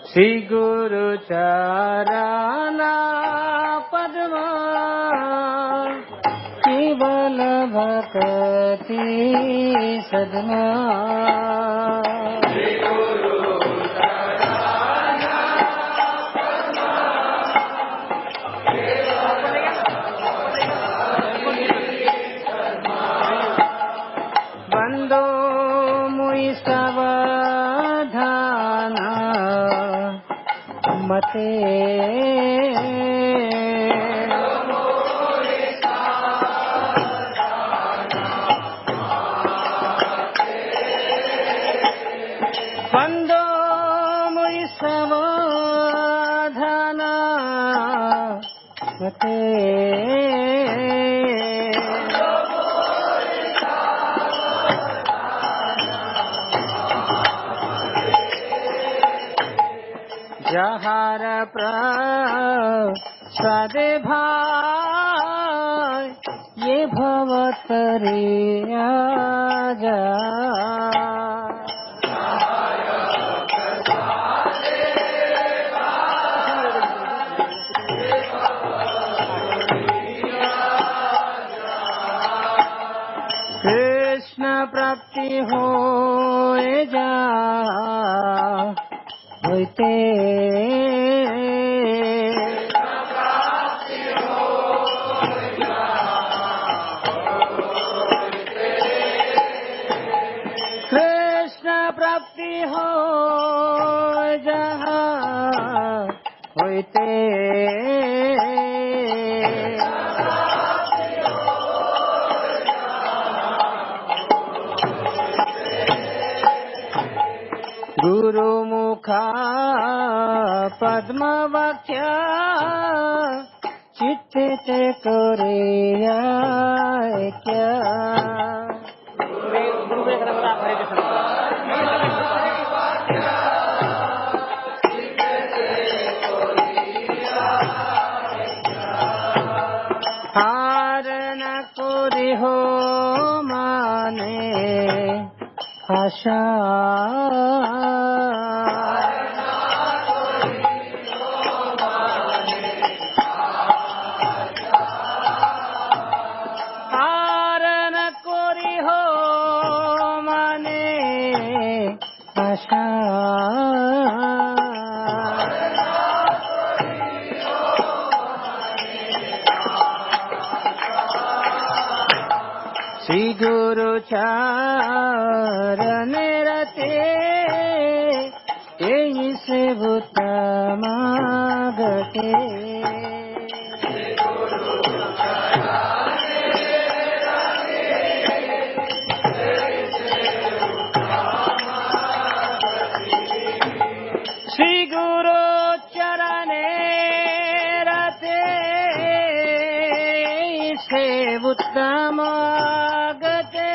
श्री गुरु चरणा पद्मा केवल भक्ति सदमा। बंदो मुई सावधान मते बंदो मुई सावधान मते जहार प्रसाद भाई ये भवतरिया जा। कृष्ण प्राप्ति हो जा होते कृष्ण प्राप्ति हो जहाँ होते गुरु मुखा पद्म वाक्य चित्ते ते कोरिया क्या। हार न कोरी हो माने आशा हार न कोरी हो माने आशा। श्री गुरु चरण रते यही से भूतमागते। श्री गुरु चरण रते से भूतमागते।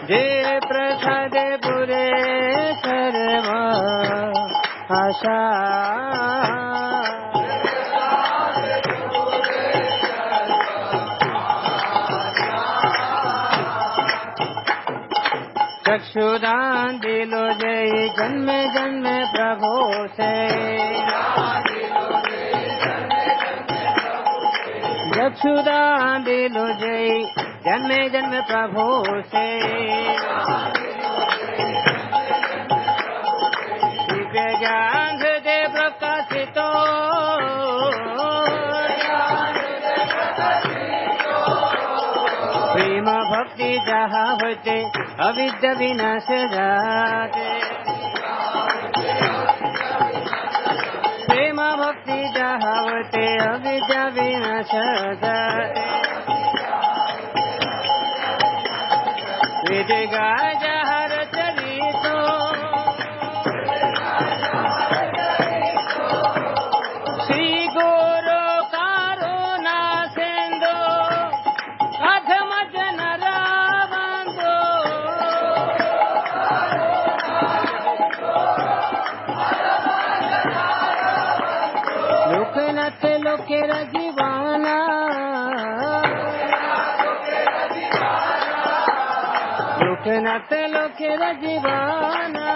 जे प्रसाद पुरे सर्व आशा चक्षुदान दिलो जय जन्म जन्म प्रभु से। चक्षुदान दिलो जय जन्म जन्म प्रभु से। दिव्य ज्ञान हृदय प्रकाशितो प्रेम भक्ति जहाँ होते अविद्या विनाश जाते। प्रेम भक्ति जहाँ होते अविद्या विनाश जाते। वेद गाय जहर चरितो श्री गुरु करुणा सिंधु अधम जनर बंधु। लोकनाथ लोकेर जीवन गोपीनाथ लोकेर जीवाना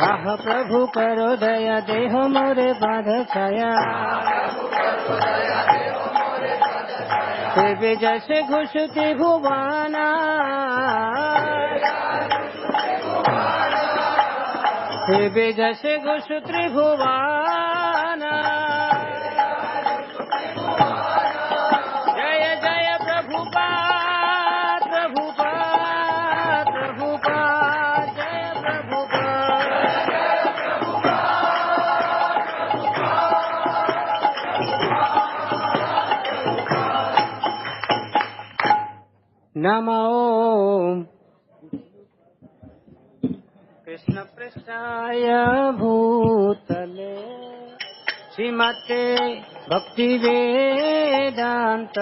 आह प्रभु करो दया देह मोरे बाध छाया देवी जैसे घुसती भुवाना देवी जैसे घुसती भुवाना जय जय प्रभुपाद प्रभुपाद प्रभुपाद जय प्रभुपाद नमो कृष्ण पृष्ठाय भूतले श्रीमते भक्ति वेदांत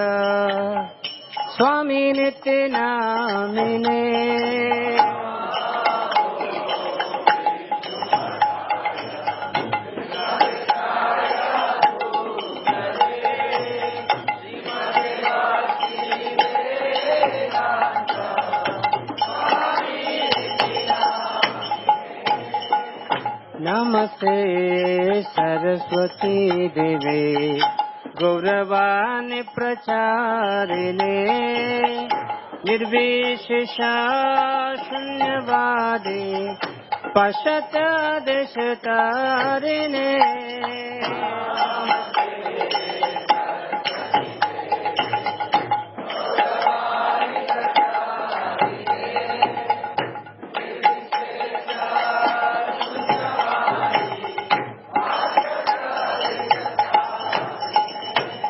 स्वामी नित्य नामिने नमस्ते सरस्वती देवे गौरवाणी प्रचारिणे निर्विशेषा शून्यवादी पाश्चात्य देशतारिणे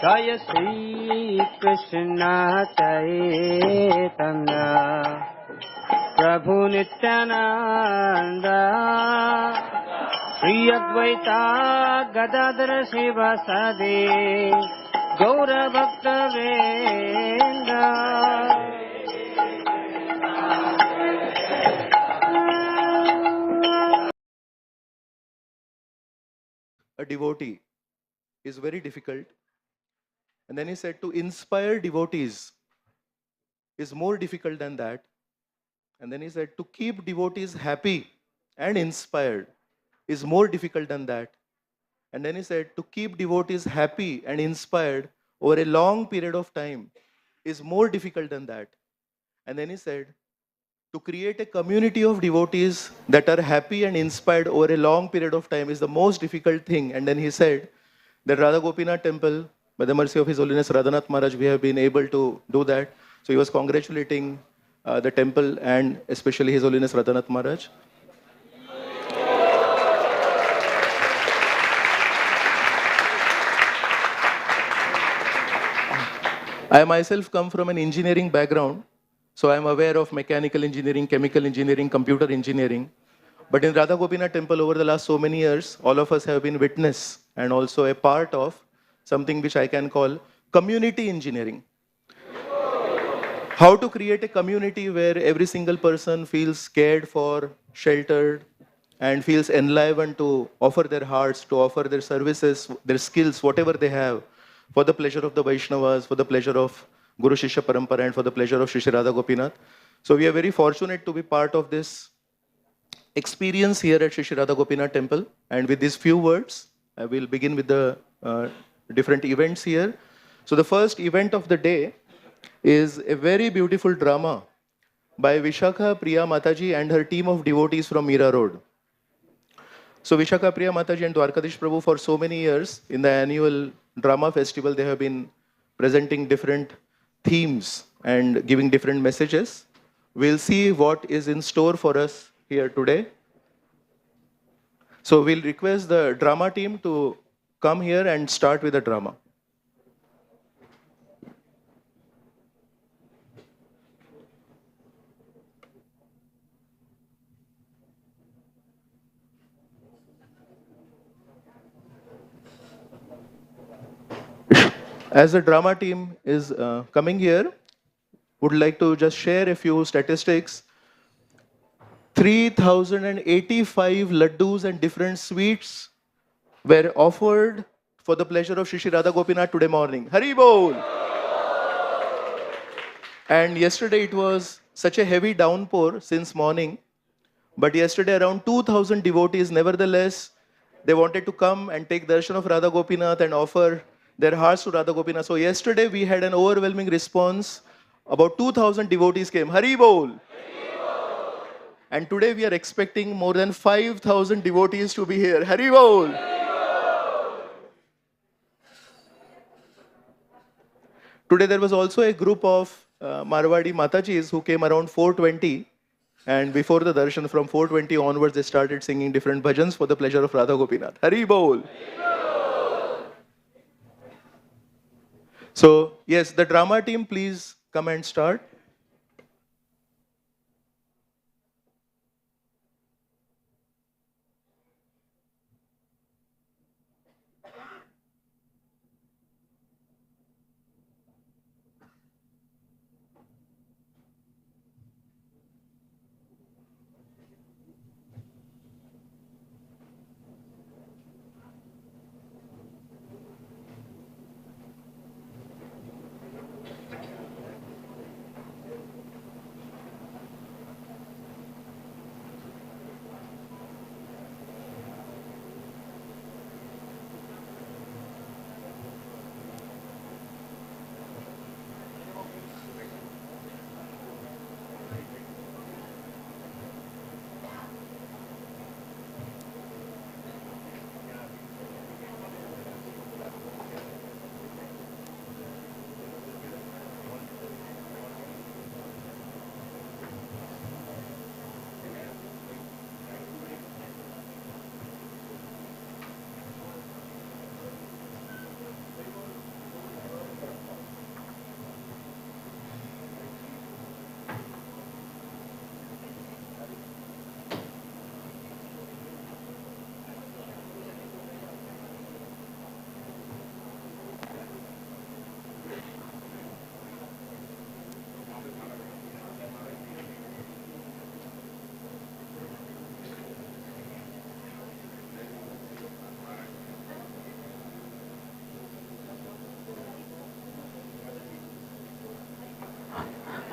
जय श्री कृष्ण चैतन्य प्रभु नित्यानंद श्री अद्वैता गदाधर शिवासादि गौर भक्त वृंद A devotee is very difficult. And then he said to inspire devotees is more difficult than that. And then he said to keep devotees happy and inspired is more difficult than that. And then he said to keep devotees happy and inspired over a long period of time is more difficult than that. And then he said to create a community of devotees that are happy and inspired over a long period of time is the most difficult thing. And then he said that Radha Gopinath temple, by the mercy of His Holiness Radhanath Maharaj, we have been able to do that. So he was congratulating the temple and especially His Holiness Radhanath Maharaj. I myself come from an engineering background, so I am aware of mechanical engineering, chemical engineering, computer engineering. But in Radha Gopinath temple over the last so many years, all of us have been witness and also a part of something which I can call community engineering. How to create a community where every single person feels cared for, sheltered, and feels enlivened to offer their hearts, to offer their services, their skills, whatever they have, for the pleasure of the Vaishnavas, for the pleasure of Guru Shishya Parampara, and for the pleasure of Shri Shri Radha Gopinath. So we are very fortunate to be part of this experience here at Shri Shri Radha Gopinath temple. And with these few words, I will begin with the different events here. So the first event of the day is a very beautiful drama by Vishakha Priya Mataji and her team of devotees from Mira Road. So Vishakha Priya Mataji and Dwarkadish Prabhu, for so many years in the annual drama festival, they have been presenting different themes and giving different messages. We'll see what is in store for us here today. So we'll request the drama team to come here and start with the drama. As the drama team is coming here, would like to just share a few statistics. 3,085 laddus and different sweets were offered for the pleasure of Shri Shri Radha Gopinath today morning. Hari Bol! And yesterday it was such a heavy downpour since morning. But yesterday around 2,000 devotees, nevertheless, they wanted to come and take darshan of Radha Gopinath and offer their hearts to Radha Gopinath. So yesterday we had an overwhelming response. About 2,000 devotees came. Hari Bol! And today we are expecting more than 5,000 devotees to be here. Hari Bol! Today there was also a group of Marwadi Matajis who came around 4:20, and before the darshan from 4:20 onwards they started singing different bhajans for the pleasure of Radha Gopinath. Hari Bol! So yes, the drama team, please come and start.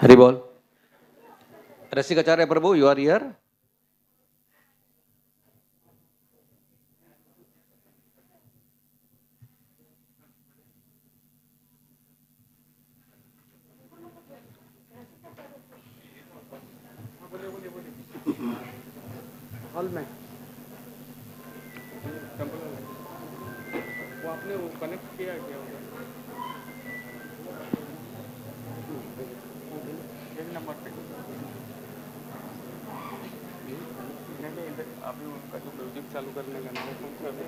Hari Bol. Rasikacharya Prabhu, you are here. Hall में वो आपने वो connect किया क्या एक number पे नहीं अभी उनका जो म्यूजिक चालू करने का नाम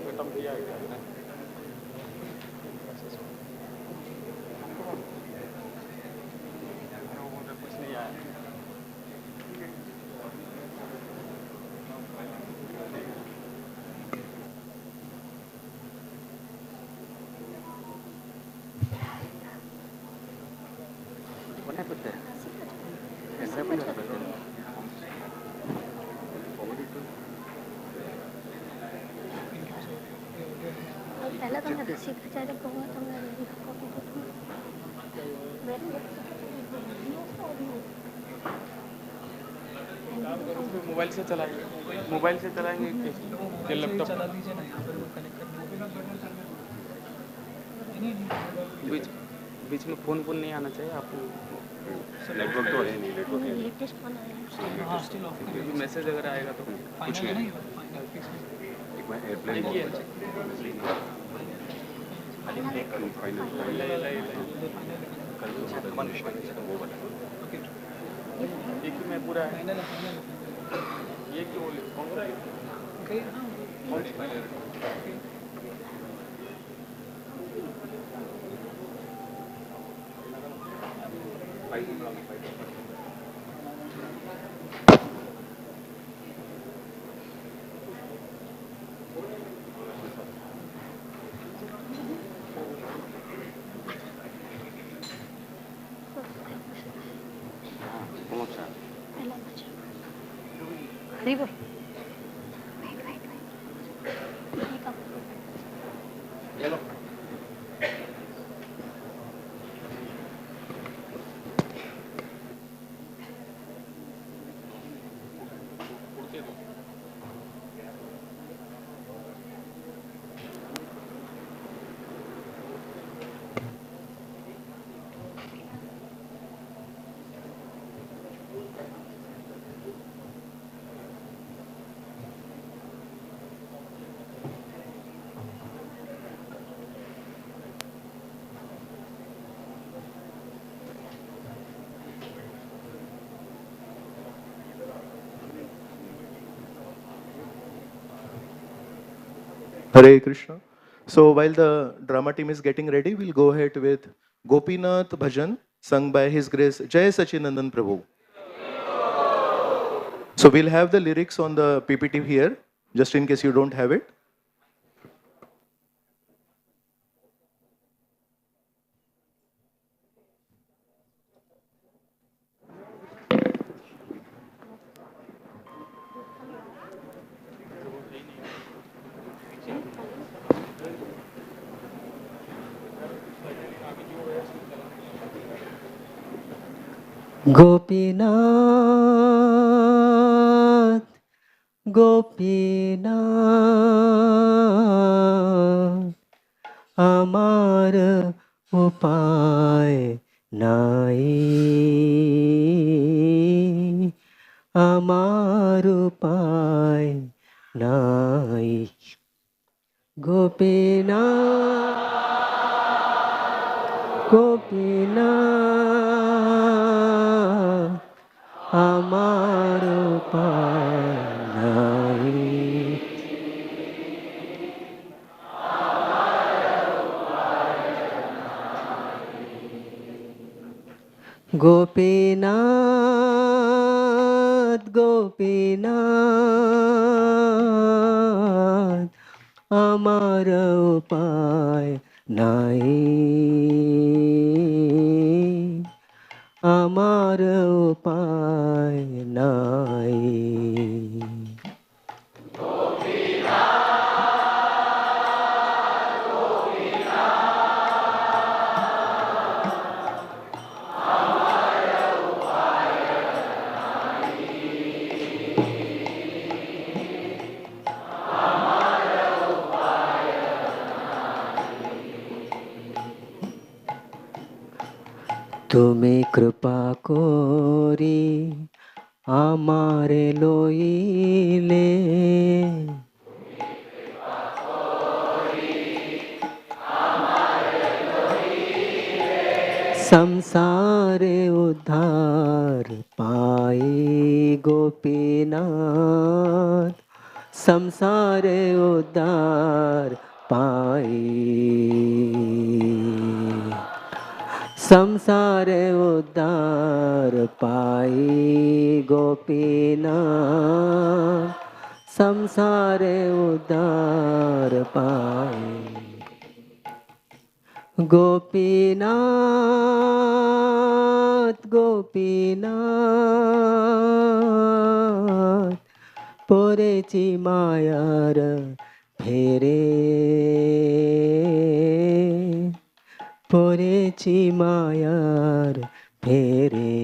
खत्म किया है क्या कुछ नहीं आया पहला तो मैं रसिकाचार्य प्रभु तो मैं मोबाइल से चलाएंगे कि लैपटॉप चला दीजिए ना यहाँ पर वो कनेक्ट करने बीच में फोन नहीं आना चाहिए आपको नेटवर्क तो है नहीं नेटवर्क लेटेस्ट फोन आया हाँ स्टिल ऑफ मैसेज अगर आएगा तो कुछ नहीं एक बार एयरप्लेन एक ही मैं पूरा ये क्यों लिखूंगा हरी बोल Hare Krishna. So while the drama team is getting ready, we'll go ahead with Gopinath Bhajan, sung by His Grace Jai Sachinandan Prabhu. So we'll have the lyrics on the PPT here, just in case you don't have it. Gopinath, Gopinath, আমার উপায় নাই, আমার উপায় নাই। গোপীনাথ, গোপীনাথ, আমার উপায় নাই। গোপীনাথ, গোপীনাথ, আমার উপায় নাই, আমার উপায় নাই। তুমি কৃপা করি আমারে লইলে, সংসারে উদ্ধার পাই গোপীনাথ, সংসারে উদ্ধার পাই, संसारे उद्धार पाई गोपीनाथ, संसारे उद्धार पाई। गोपीनाथ, गोपीनाथ, পড়েছি মায়ার ফেরে, পড়েছি মায়ার ফেরে।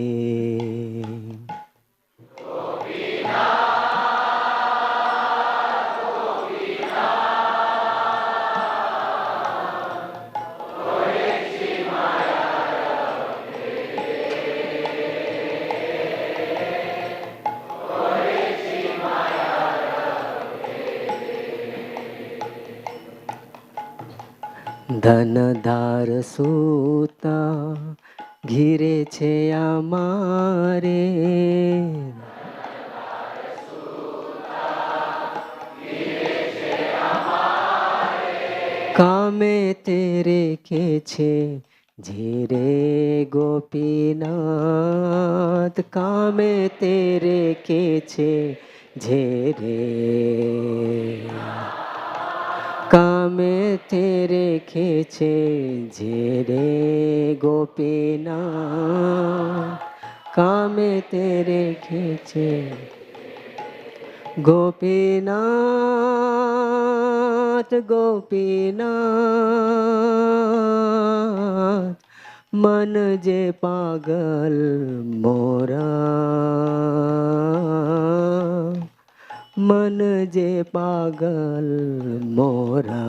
ধনধার সুতা ঘিরেছে আমারে, কামেতে রেখেছে ঝিরে গোপীনাথ, কামেতে রেখেছে ঝেরে, কামেতে রেখেছে ঝেরে গোপীনাথ, কামেতে রেখেছে গোপীনাথ, গোপীনাথ, মন যে পাগল মোরা, मन जे पागल मोरा।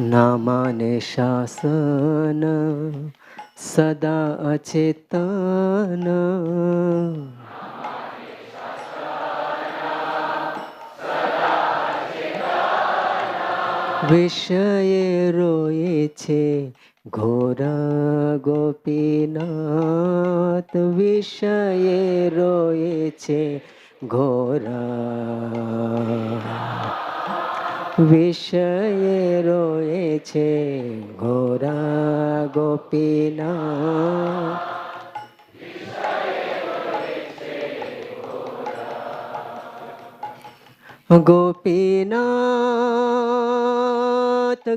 ना माने शासन सदा अचेतन વિષયે રોયે છે ઘોરા ગોપીનાથ વિષયે રોયે છે ઘોરા વિષયે રોયે છે ઘોરા ગોપીનાથ ગોપીનાથ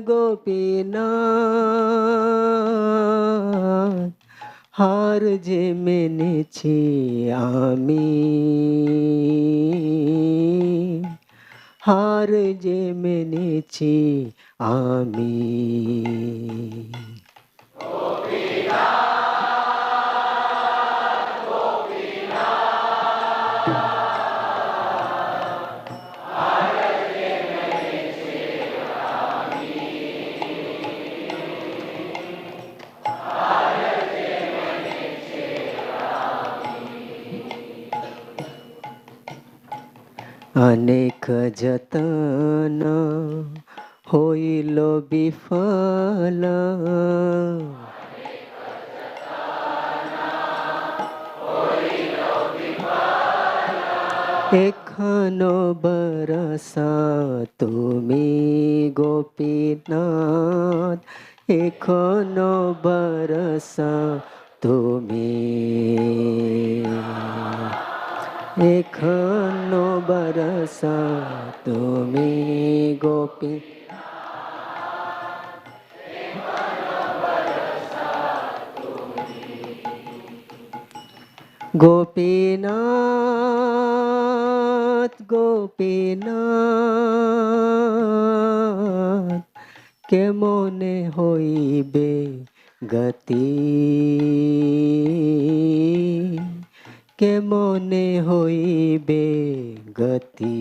ગોપીનાથ હાર જે મેને છે આમી હાર જે મેને છે આમી અનેક જતન હોઈલો વિફલ એખનો બરસા તુમી ગોપીનાથ એખનો બરસા તુમી એખનો બરસા તુમી ગોપી ગોપીનાથ ગોપીનાથ કેમોને હોઈબે ગતિ કેમોને હોઈબે ગતિ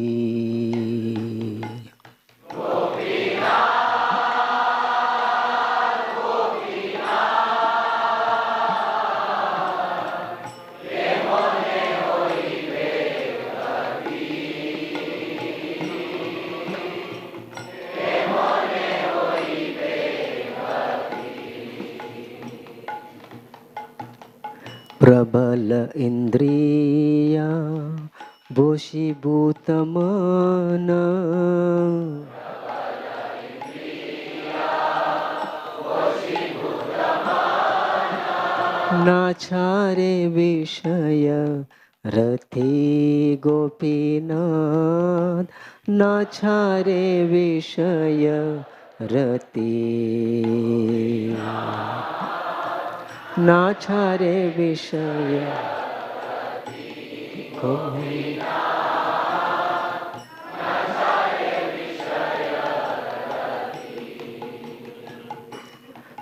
પ્રબલ ઇન્દ્રિયા વશીભૂત મન નાછારે વિષય રથી ગોપીનાથ નાછારે વિષય રતિ નાછારે વિષય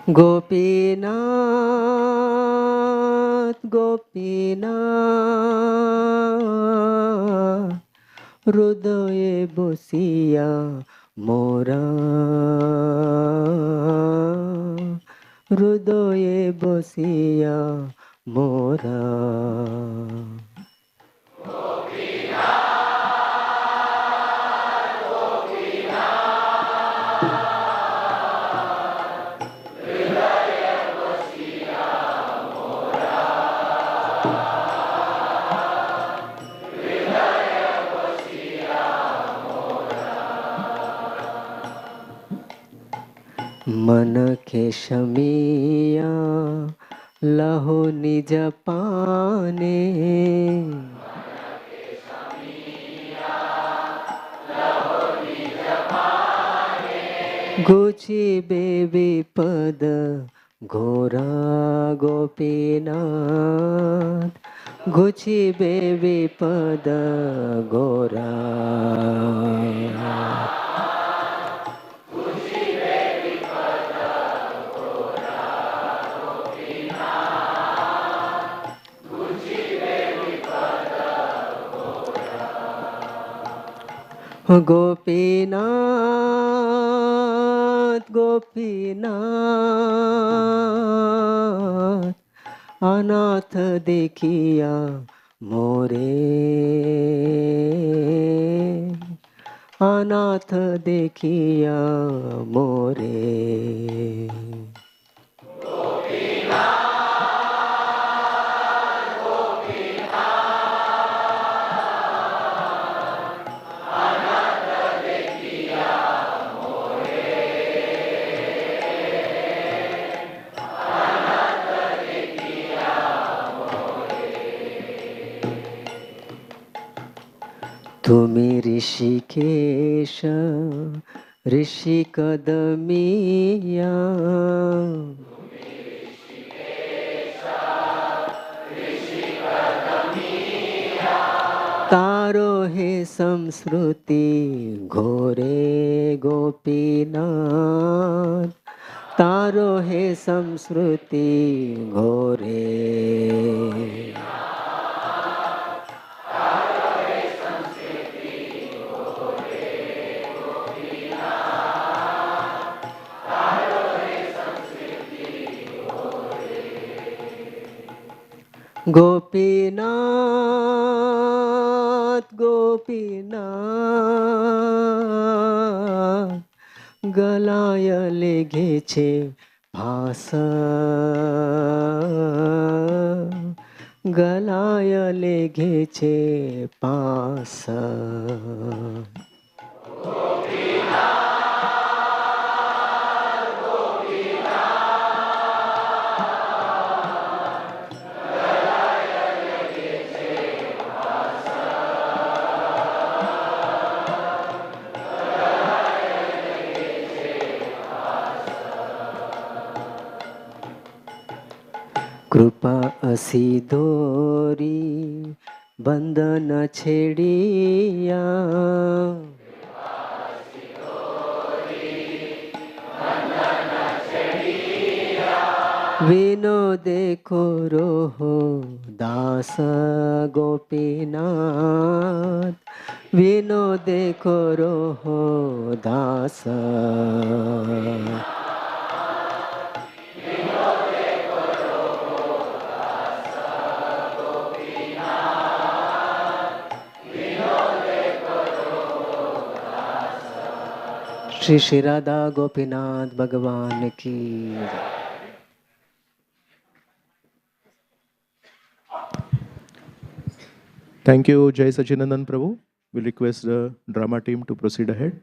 ગોપીનાથ ગોપીનાથ હૃદયે બસિયા મોરા હૃદયે બસિયા મોરા मन के शमिया लहो निज पाने गुची बेबी पद घोरा गोपीनाथ गुची बेबी पद घोरा गोपीनाथ गोपीनाथ अनाथ देखिया मोरे अनाथ देखिया मोरे तुम्ही ऋषिकेश ऋषि कदमिया तारो हे संस्कृति घोरे गोपीनाथ तारो हे संस्कृति घोरे गोपीनाथ गोपीनाथ गलायले घेछे भास गलायले घेछे पास कृपा असी दोरी बंधन छेड़िया विनो देखो रोहो दास गोपीनाथ विनो देखो रोहो दास श्री श्री राधा गोपीनाथ भगवान की Thank you, Jai Sachinandan Prabhu. We request the drama team to proceed ahead.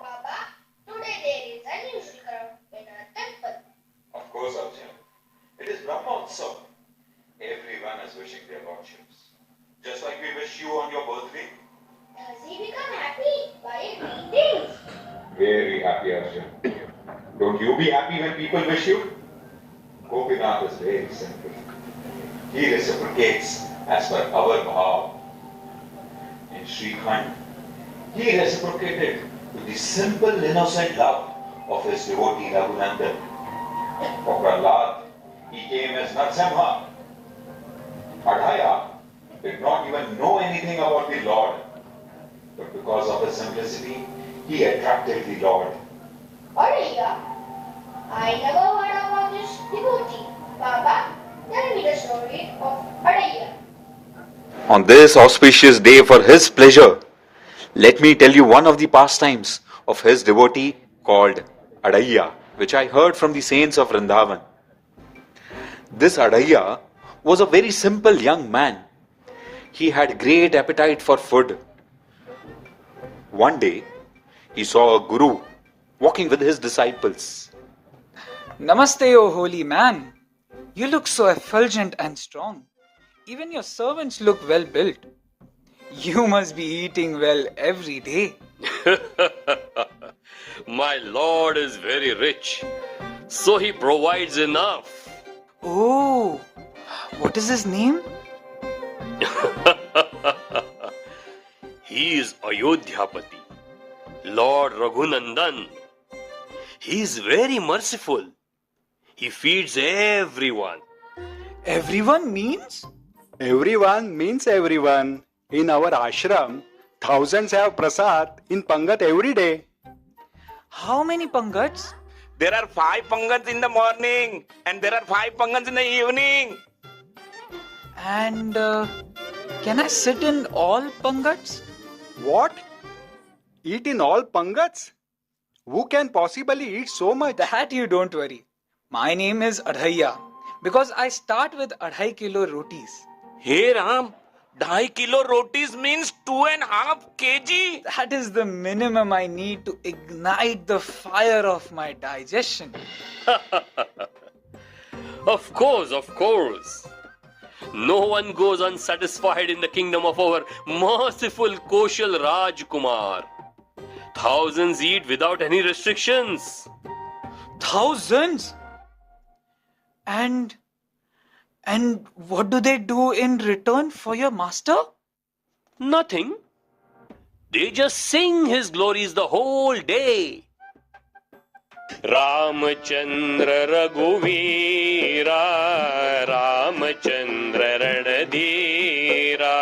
Baba, today there is unusual crowd in our temple. Of course, Arjun. It is Brahmotsav. Everyone is wishing their lordships. Just like we wish you on your birthday. Does he become happy by greetings? Very happy, Arjun. Don't you be happy when people wish you? Gopinath is very simple. He reciprocates as per our bhav. In Srikhand, he reciprocated with the simple, innocent love of his devotee Raghunandan. For Prahlad, he came as Narsimha. Adhaya did not even know anything about the Lord. But because of his simplicity, he attracted the Lord. Araya, I never heard about this devotee. Baba, tell me the story of Araya. On this auspicious day for his pleasure, let me tell you one of the pastimes of his devotee called Adaiya, which I heard from the saints of Vrindavan. This Adaiya was a very simple young man. He had great appetite for food. One day, he saw a guru walking with his disciples. Namaste, O holy man. You look so effulgent and strong. Even your servants look well built. You must be eating well every day. My Lord is very rich, so he provides enough. Oh, what is his name? He is Ayodhyapati, Lord Raghunandan. He is very merciful. He feeds everyone. Everyone means? Everyone means everyone. In our ashram, thousands have prasad in Pangat every day. How many pangats? There are 5 pangats in the morning and there are 5 pangats in the evening. And can I sit in all pangats? What? Eat in all Pangats? Who can possibly eat so much? That you don't worry. My name is Adhaiya because I start with 2.5 kilo rotis. Hey Ram, 2.5 kilo rotis means 2.5 kg. That is the minimum I need to ignite the fire of my digestion. Of course, of course. No one goes unsatisfied in the kingdom of our merciful Koshal Rajkumar. Thousands eat without any restrictions. Thousands? And what do they do in return for your master? Nothing. They just sing his glories the whole day. Ramachandra Raghuveera, Ramachandra Ranadheera,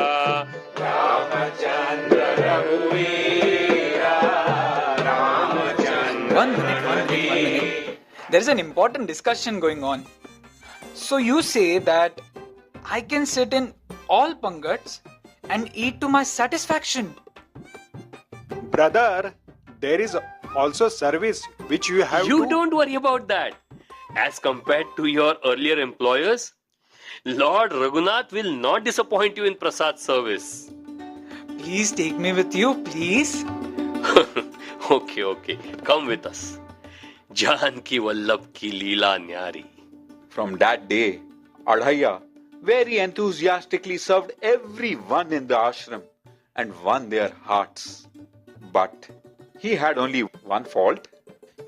Ramachandra Raghuveera, Ramachandra. One minute. There's an important discussion going on. So you say that I can sit in all pangats and eat to my satisfaction. Brother, there is also service which you have You to... don't worry about that. As compared to your earlier employers, Lord Raghunath will not disappoint you in Prasad service. Please take me with you, please. Okay. Come with us. Janki Vallabh ki Leela Nyari. From that day, Adhaiya very enthusiastically served everyone in the ashram and won their hearts. But he had only one fault.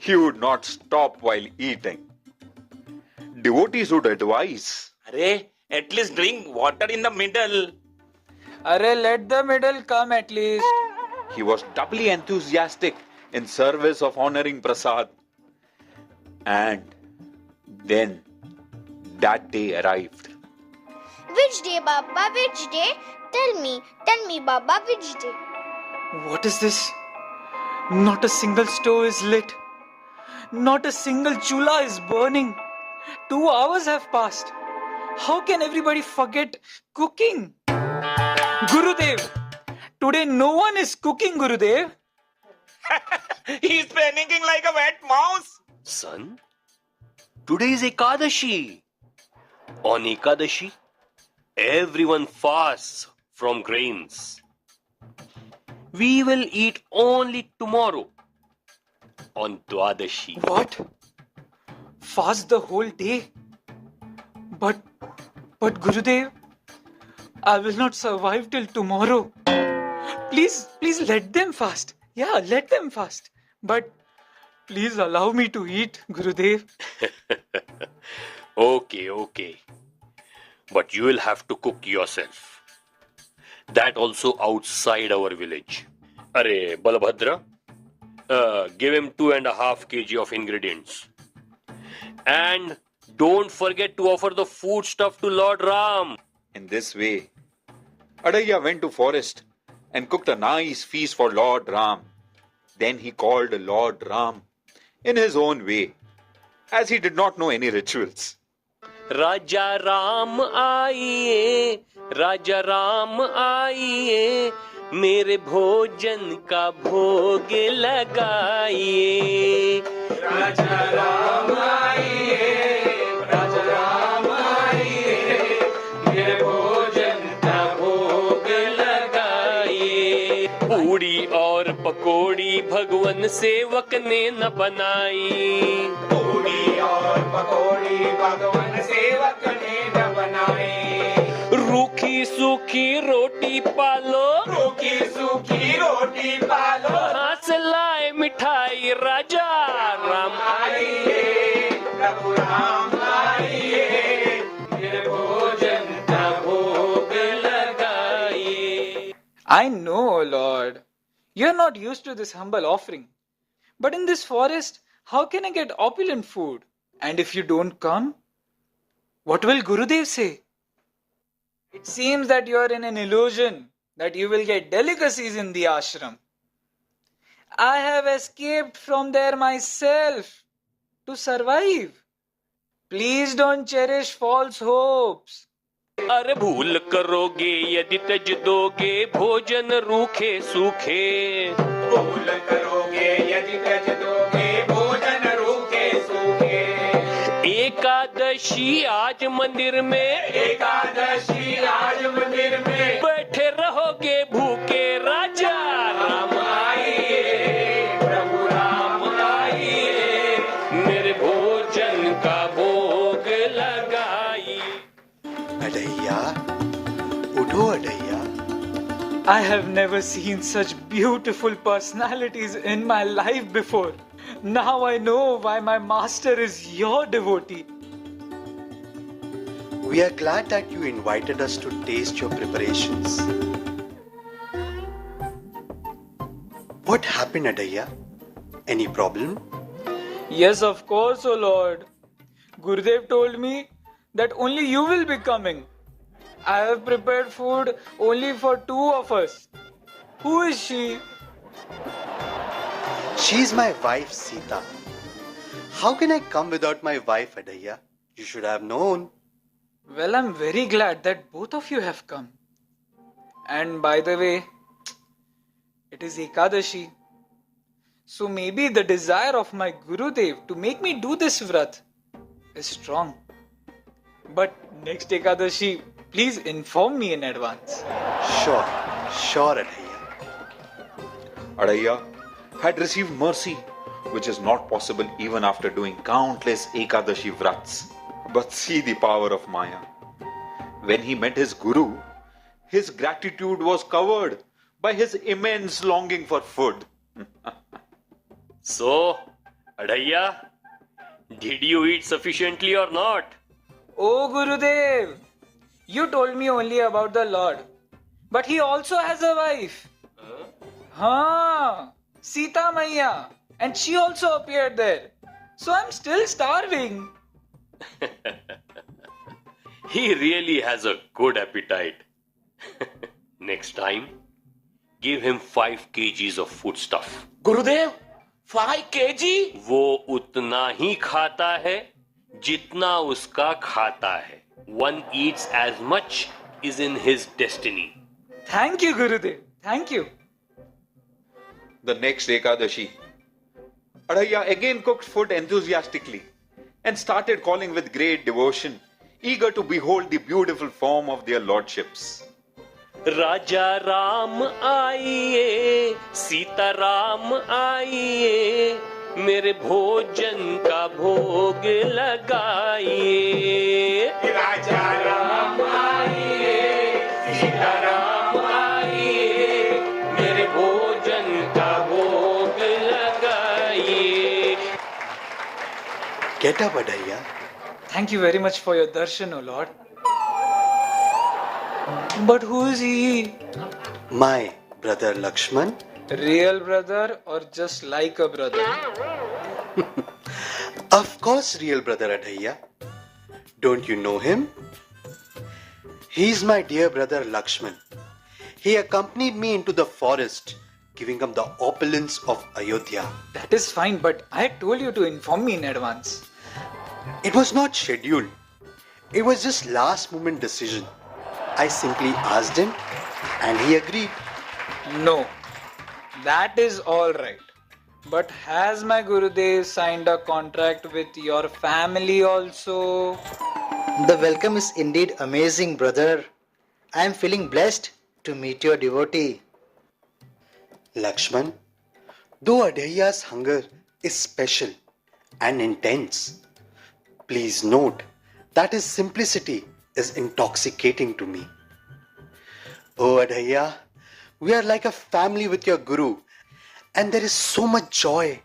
He would not stop while eating. Devotees would advise, Arey, at least drink water in the middle. Arey, let the middle come at least. he was doubly enthusiastic in service of honoring Prasad. And then that day arrived. Which day, Baba? Which day? Tell me, Baba, which day? What is this? Not a single stove is lit. Not a single chula is burning. 2 hours have passed. How can everybody forget cooking? Gurudev, today no one is cooking, Gurudev. He's panicking like a wet mouse. Son, today is Ekadashi. On Ekadashi, everyone fasts from grains. We will eat only tomorrow on Dwadashi. What? Fast the whole day? But Gurudev, I will not survive till tomorrow. Please let them fast. Yeah, let them fast. But please allow me to eat, Gurudev. Okay. But you will have to cook yourself. That also outside our village. Arey, Balabhadra, give him 2.5 kg of ingredients. And don't forget to offer the food stuff to Lord Ram. In this way, Adhaiya went to forest and cooked a nice feast for Lord Ram. Then he called Lord Ram in his own way, as he did not know any rituals. Raja Ram आइए, Raja Ram आइए, मेरे भोजन का भोग लगाइए. Raja Ram आइए, Raja Ram आइए, मेरे भोजन का भोग लगाइए. पूड़ी और पकोड़ी भगवन सेवक ने न बनाई. पूड़ी और पकोड़ी भगवन सेवक ने न बनाई. रूखी सूखी रोटी पालो, रूखी सूखी रोटी पालो. कहाँ से लाए मिठाई राजा राम आइए, प्रभु राम आइए, मेरे भोजन का भोग लगाइए. I know, O Lord. You're not used to this humble offering. But in this forest, how can I get opulent food? And if you don't come, what will Gurudev say? It seems that you are in an illusion that you will get delicacies in the ashram. I have escaped from there myself to survive. Please don't cherish false hopes. अरे भूल करोगे यदि तज दोगे भोजन रूखे सूखे भूल करोगे यदि तज दोगे भोजन रूखे सूखे एकादशी आज मंदिर में एकादशी आज मंदिर में बैठे रहोगे भूखे राजा राम आइए प्रभु राम आइए मेरे भोजन का भोग लगाइए अडैया उठो अडैया I have never seen such beautiful personalities in my life before. Now I know why my master is your devotee. We are glad that you invited us to taste your preparations. What happened, Adaya? Any problem? Yes, of course, O Lord. Gurudev told me that only you will be coming. I have prepared food only for 2 of us. Who is she? She's my wife, Sita. How can I come without my wife, Adaya? You should have known. Well, I'm very glad that both of you have come. And by the way, it is Ekadashi. So maybe the desire of my Gurudev to make me do this vrat is strong. But next Ekadashi, please inform me in advance. Sure, Adaya. Adaya had received mercy, which is not possible even after doing countless Ekadashi vrats. But see the power of Maya. When he met his Guru, his gratitude was covered by his immense longing for food. So, Adhaya, did you eat sufficiently or not? Oh Gurudev, you told me only about the Lord. But he also has a wife. Sita Maiya. And she also appeared there. So I'm still starving. He really has a good appetite. Next time, give him 5 kgs of foodstuff. Gurudev 5 kg? वो उतना ही खाता है जितना उसका खाता है. One eats as much is in his destiny. Thank you, Gurudev. Thank you. The next Ekadashi, Adhaya again cooked food enthusiastically and started calling with great devotion, eager to behold the beautiful form of their lordships. राजा राम आइए, सीता राम आइए, मेरे भोजन का भोग लगाइए. राजा राम आइए सीता राम आइए मेरे भोजन का भोग लगाइए. Get up, Adaya. Thank you very much for your darshan, O Lord. But who is he? My brother Lakshman. Real brother or just like a brother? Of course, real brother Adaya. Don't you know him? He's my dear brother Lakshman. He accompanied me into the forest, giving up the opulence of Ayodhya. That is fine, but I had told you to inform me in advance. It was not scheduled. It was just last moment decision. I simply asked him and he agreed. No, that is all right. But has my Gurudev signed a contract with your family also? The welcome is indeed amazing, brother. I am feeling blessed to meet your devotee. Lakshman, though Adhya's hunger is special and intense, please note that his simplicity is intoxicating to me. Oh Adhya, we are like a family with your Guru, and there is so much joy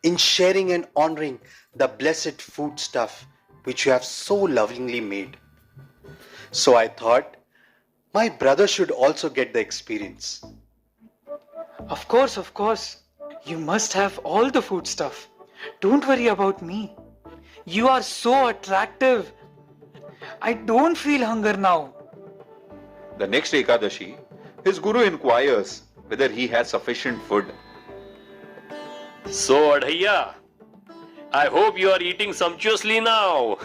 in sharing and honoring the blessed food stuff which you have so lovingly made. So I thought, My brother should also get the experience. Of course, of course. You must have all the food stuff. Don't worry about me. You are so attractive. I don't feel hunger now. The next Ekadashi, his guru inquires whether he has sufficient food. So, Adhaiya, I hope you are eating sumptuously now.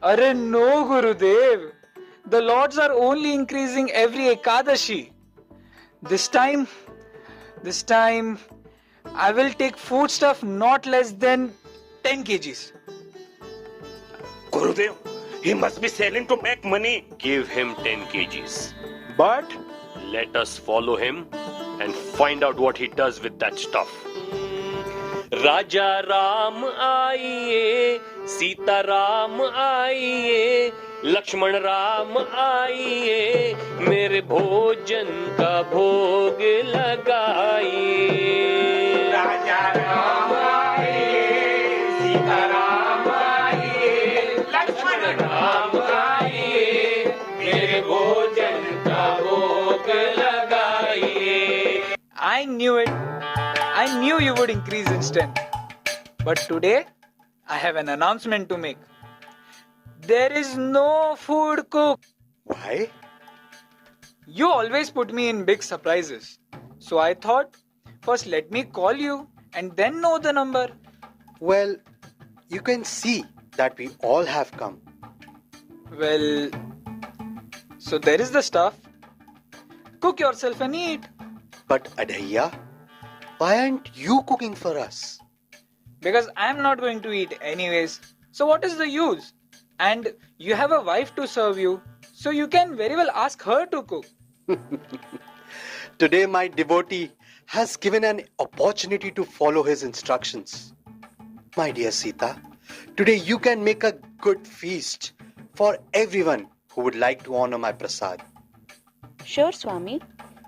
Arre no, Gurudev. The lords are only increasing every Ekadashi. This time, I will take food stuff not less than 10 kgs. Gurudev, he must be selling to make money. Give him 10 kgs. But Let us follow him and find out what he does with that stuff. Raja Ram आइए, Sita Ram आइए, Lakshman Ram आइए, मेरे भोजन का भोग लगाइए. Raja Ram आइए, Sita Ram आइए, Lakshman Ram आइए, मेरे भोजन का भोग लगाइए. I knew it. I knew you would increase in strength. But today, I have an announcement to make. There is no food cooked. Why? You always put me in big surprises. So I thought, first let me call you and then know the number. Well, you can see that we all have come. Well, so there is the stuff. Cook yourself and eat. But Adhaiya, why aren't you cooking for us? Because I'm not going to eat anyways. So what is the use? And you have a wife to serve you. So you can very well ask her to cook. Today my devotee has given an opportunity to follow his instructions. My dear Sita, today you can make a good feast for everyone who would like to honor my prasad. Sure, Swami.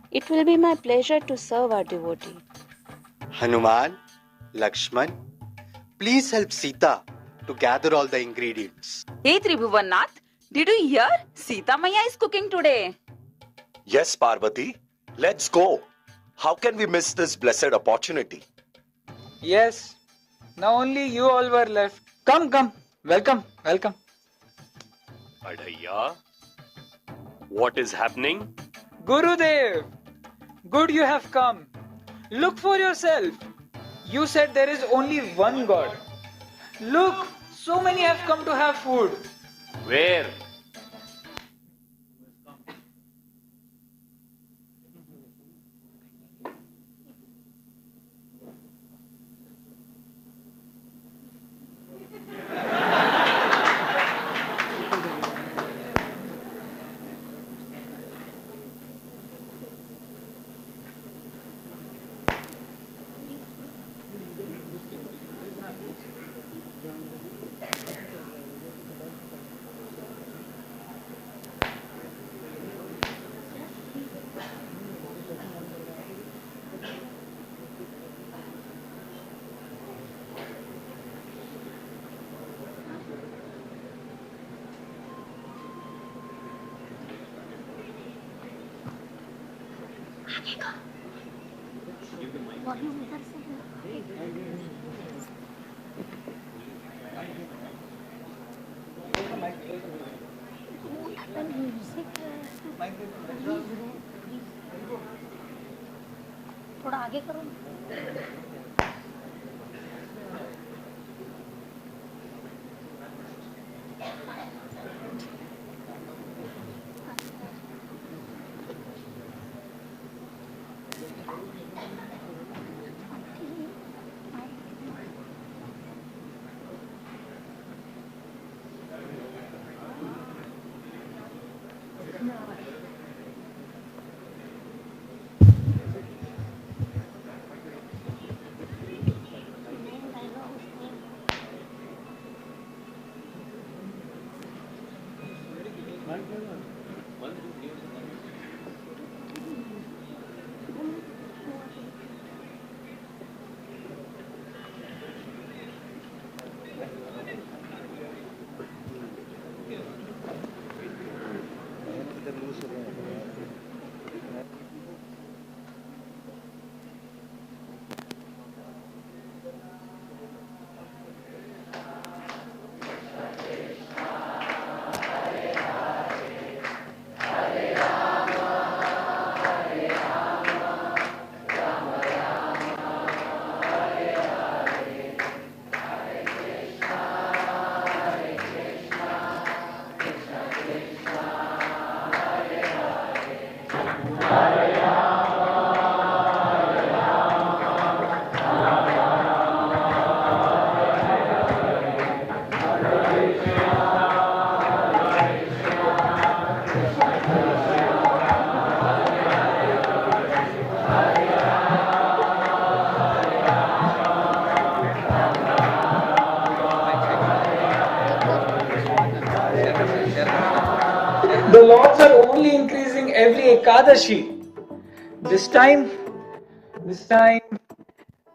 It will be my pleasure to serve our devotee. Hanuman, Lakshman, please help Sita to gather all the ingredients. Hey Tribhuvannath, did you hear? Sita Maya is cooking today. Yes, Parvati. Let's go. How can we miss this blessed opportunity? Yes. Now only you all were left. Come, come. Welcome, welcome. Adhaiya, what is happening? Gurudev, good you have come. Look for yourself. You said there is only one God. Look, so many have come to have food. Where? Volume इधर से थोड़ा आगे करो. Ekadashi. This time,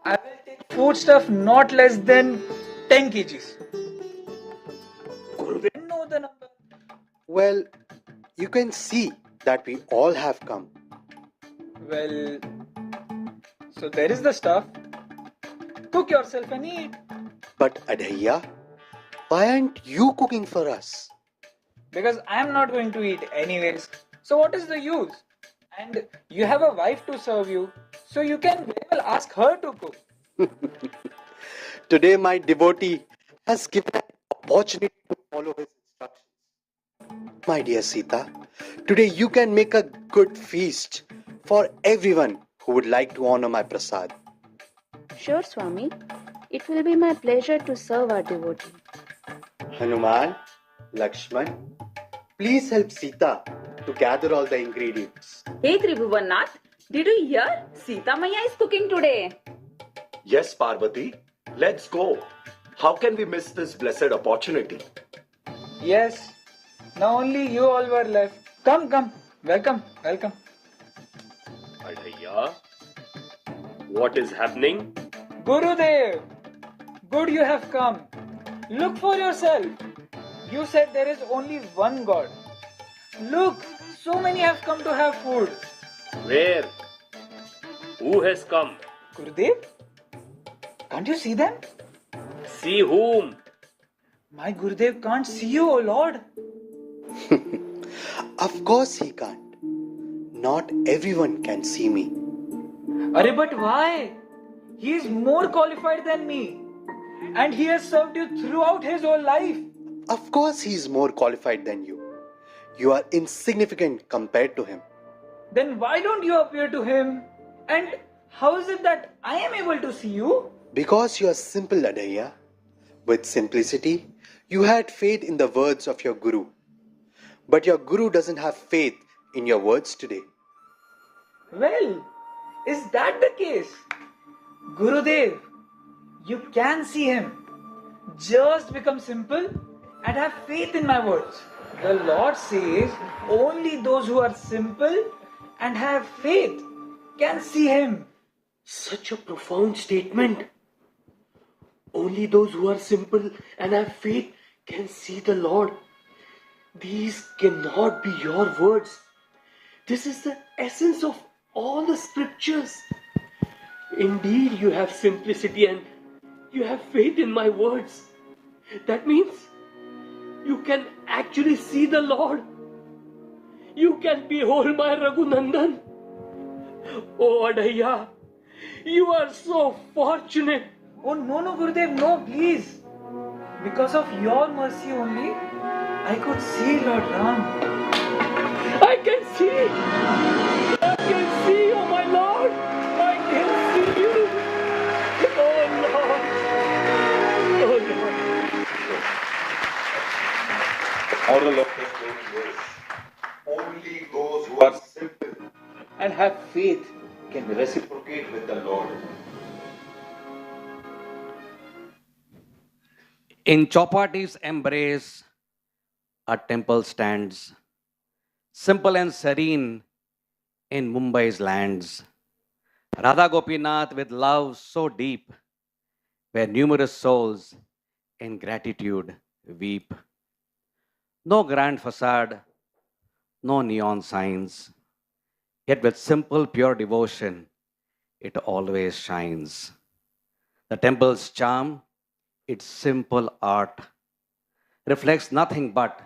I will take food stuff not less than 10 kgs. Gurudev know the number. Well, you can see that we all have come. Well, so there is the stuff. Cook yourself and eat. But Adhaiya, why aren't you cooking for us? Because I am not going to eat anyways. So what is the use? And you have a wife to serve you, so you can very well ask her to cook. Today my devotee has given an opportunity to follow his instructions. My dear Sita, today you can make a good feast for everyone who would like to honor my prasad. Sure, Swami. It will be my pleasure to serve our devotee. Hanuman, Lakshman, please help Sita to gather all the ingredients. Hey Tribhuvannath, did you hear? Sita Maya is cooking today. Yes, Parvati. Let's go. How can we miss this blessed opportunity? Yes. Now only you all were left. Come. Welcome. Adhaiya, what is happening? Gurudev, good you have come. Look for yourself. You said there is only one God. Look, so many have come to have food. Where? Who has come? Gurudev, can't you see them? See whom? My Gurudev can't see you, O Lord. Of course he can't. Not everyone can see me. Arey, but why? He is more qualified than me. And he has served you throughout his whole life. Of course he is more qualified than you. You are insignificant compared to him. Then why don't you appear to him? And how is it that I am able to see you? Because you are simple, Adhaiya. With simplicity, you had faith in the words of your Guru. But your Guru doesn't have faith in your words today. Well, is that the case? Gurudev, you can see him. Just become simple and have faith in my words. The Lord says only those who are simple and have faith can see him. Such a profound statement. Only those who are simple and have faith can see the Lord. These cannot be your words. This is the essence of all the scriptures. Indeed, you have simplicity and you have faith in my words. That means you can actually see the Lord. You can behold my Raghunandan. Oh Adhaiya, you are so fortunate. Oh no, Gurudev, no, please. Because of your mercy only, I could see Lord Ram. I can see. I can see, oh my Lord. I can see you. Oh Lord. Oh Lord. Moral of the story is only those who are simple and have faith can reciprocate with the Lord. In Chowpatty's embrace, a temple stands, simple and serene in Mumbai's lands. Radha Gopinath with love so deep, where numerous souls in gratitude weep. No grand facade, no neon signs, yet with simple pure devotion, it always shines. The temple's charm, its simple art, reflects nothing but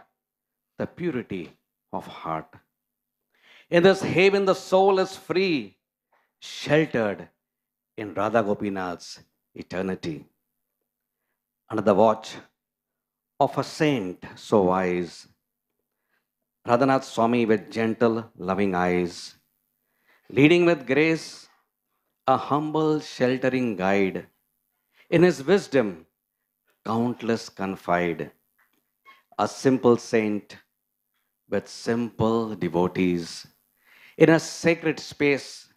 the purity of heart. In this haven, the soul is free, sheltered in Radha Gopinath's eternity. Under the watch of a saint so wise, Radhanath Swami with gentle, loving eyes, leading with grace, a humble, sheltering guide. In his wisdom, countless confide. A simple saint with simple devotees. In a sacred space,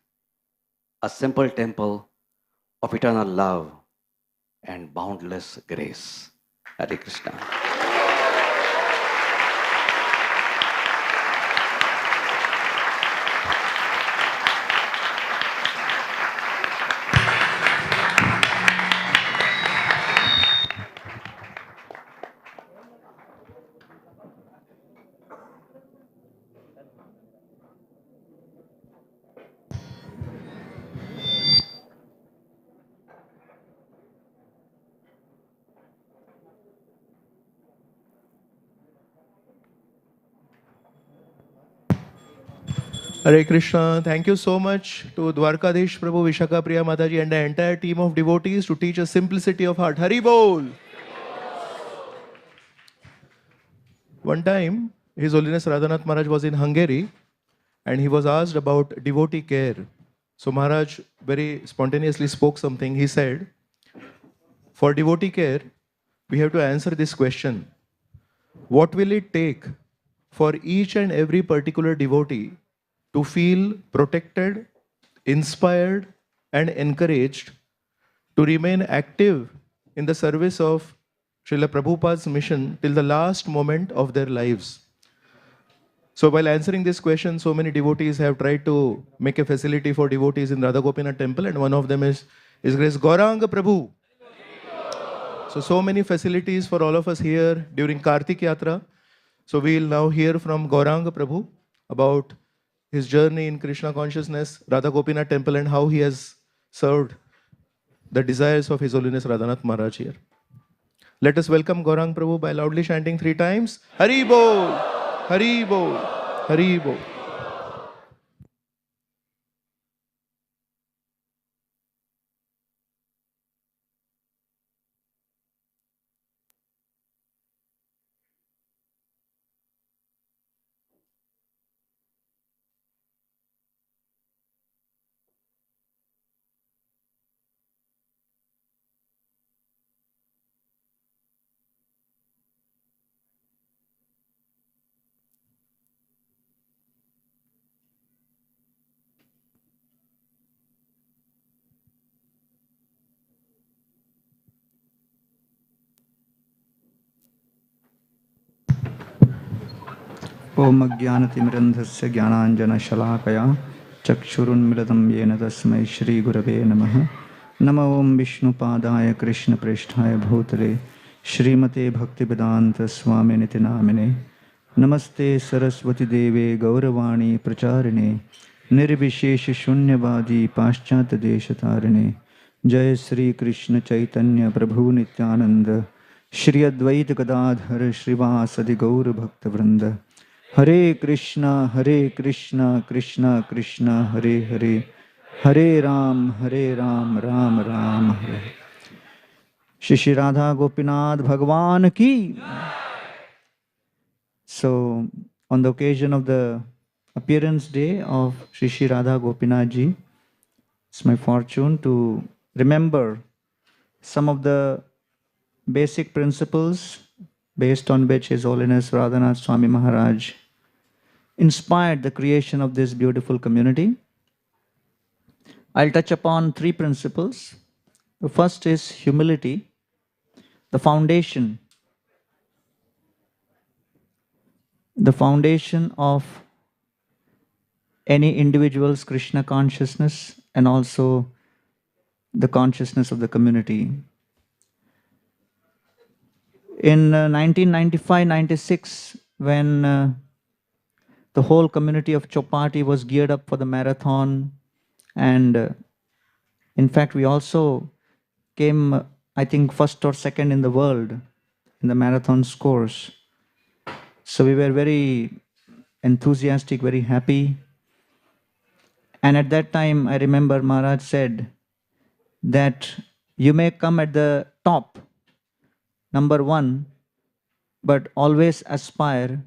a simple temple of eternal love and boundless grace. Hare Krishna. Hare Krishna. Thank you so much to Dwarkadish Prabhu, Vishaka Priya Mataji and the entire team of devotees to teach us simplicity of heart. Hari Bol! One time, His Holiness Radhanath Maharaj was in Hungary and he was asked about devotee care. So Maharaj very spontaneously spoke something. He said, for devotee care, we have to answer this question. What will it take for each and every particular devotee to feel protected, inspired, and encouraged to remain active in the service of Srila Prabhupada's mission till the last moment of their lives? So while answering this question, so many devotees have tried to make a facility for devotees in Radha Gopinath temple, and one of them is Grace Gauranga Prabhu. So many facilities for all of us here during Kartik Yatra. So we will now hear from Gauranga Prabhu about his journey in Krishna consciousness, Radha Gopinath temple, and how he has served the desires of His Holiness Radhanath Maharaj here. Let us welcome Gauranga Prabhu by loudly chanting 3 times, Hari Bol, Hari Bol, Hari Bol. ओम अज्ञानतिमिरन्धस्य ज्ञानाञ्जनशलाकया चक्षुरुन्मिलितं येन तस्मै श्रीगुरवे नमः। नमो ओम विष्णुपादाय कृष्णप्रेष्ठाय भूतले श्रीमते भक्तिवेदान्तस्वामिनिति नामिने। नमस्ते सरस्वती देवे गौरवाणी प्रचारिणे निर्विशेषशून्यवादी पाश्चात्यदेशतारिणे। जय श्री कृष्ण चैतन्य प्रभु नित्यानंद श्री अद्वैत गदाधर श्रीवासदि गौर भक्तवृंद। हरे कृष्णा कृष्णा कृष्णा हरे हरे, हरे राम राम राम हरे। श्री राधा गोपीनाथ भगवान की। So on the occasion of the appearance day of Shri Radha Gopinath ji, it's my fortune to remember some of the basic principles based on which His Holiness Radhanath Swami Maharaj inspired the creation of this beautiful community. I'll touch upon 3 principles. The first is humility, the foundation of any individual's Krishna consciousness and also the consciousness of the community. In 1995-96, when the whole community of Chowpatty was geared up for the marathon, and in fact we also came, I think, first or second in the world in the marathon scores. So we were very enthusiastic, very happy. And at that time, I remember Maharaj said that you may come at the top, number 1, but always aspire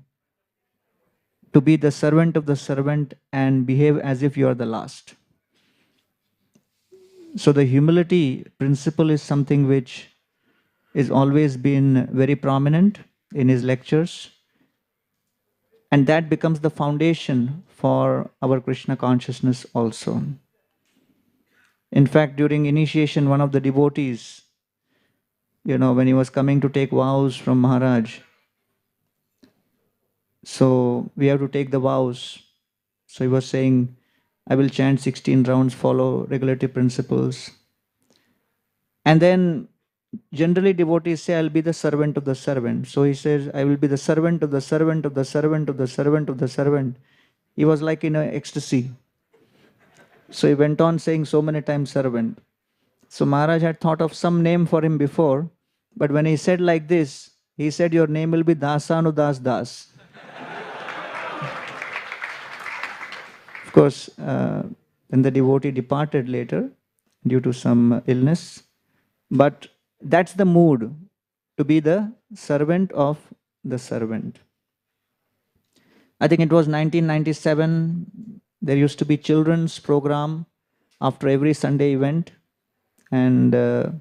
to be the servant of the servant and behave as if you are the last. So the humility principle is something which is always been very prominent in his lectures. And that becomes the foundation for our Krishna consciousness also. In fact, during initiation, one of the devotees, when he was coming to take vows from Maharaj, so we have to take the vows. So he was saying, I will chant 16 rounds, follow regulative principles. And then generally devotees say, I'll be the servant of the servant. So he says, I will be the servant of the servant of the servant of the servant of the servant. He was like in an ecstasy. So he went on saying so many times servant. So Maharaj had thought of some name for him before, but when he said like this, he said, your name will be Dasanudas Das. Of course, then the devotee departed later due to some illness. But that's the mood, to be the servant of the servant. I think it was 1997. There used to be children's program after every Sunday event. And there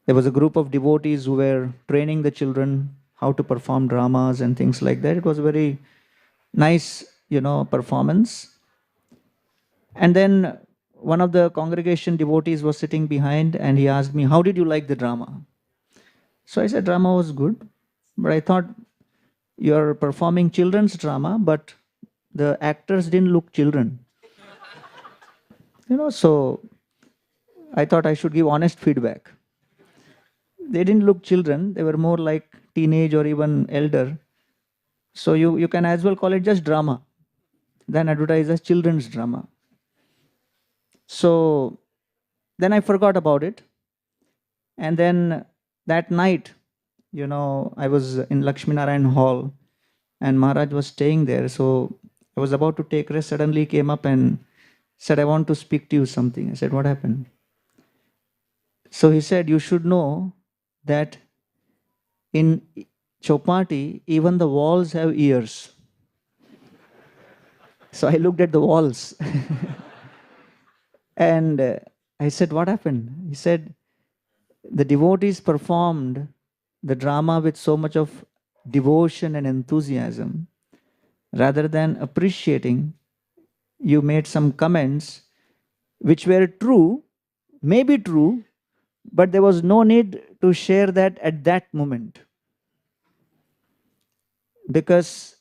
was a group of devotees who were training the children how to perform dramas and things like that. It was a very nice, performance. And then one of the congregation devotees was sitting behind and he asked me, "How did you like the drama?" So I said, "Drama was good, but I thought you're performing children's drama, but the actors didn't look children." So I thought I should give honest feedback. They didn't look children, they were more like teenage or even elder. So you can as well call it just drama than advertise as children's drama. So then I forgot about it. And then that night, I was in Lakshmi Narayan Hall and Maharaj was staying there. So I was about to take rest. Suddenly he came up and said, "I want to speak to you something." I said, "What happened?" So he said, "You should know that in Chowpatty, even the walls have ears." So I looked at the walls and I said, "What happened?" He said, "The devotees performed the drama with so much of devotion and enthusiasm. Rather than appreciating, you made some comments which were true, maybe true, but there was no need to share that at that moment. Because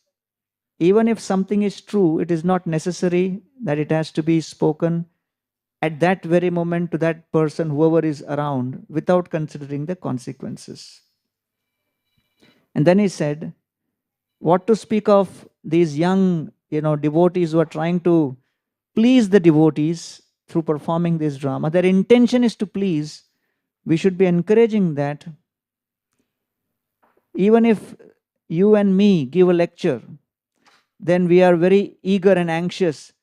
even if something is true, it is not necessary that it has to be spoken at that very moment to that person, whoever is around, without considering the consequences." And then he said, what to speak of these young, devotees who are trying to please the devotees through performing this drama. Their intention is to please. We should be encouraging that. Even if you and me give a lecture, then we are very eager and anxious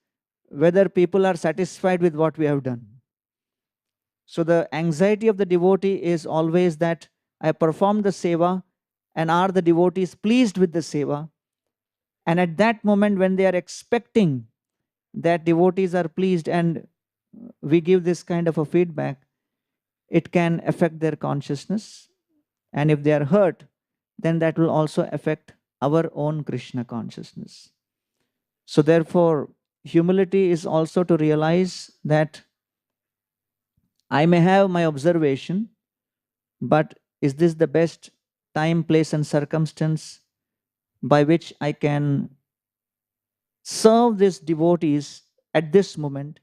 whether people are satisfied with what we have done. So the anxiety of the devotee is always that I performed the seva, and are the devotees pleased with the seva? And at that moment when they are expecting that devotees are pleased and we give this kind of a feedback, it can affect their consciousness. And if they are hurt, then that will also affect our own Krishna consciousness. So therefore, humility is also to realize that I may have my observation, but is this the best time, place, and circumstance by which I can serve these devotees at this moment?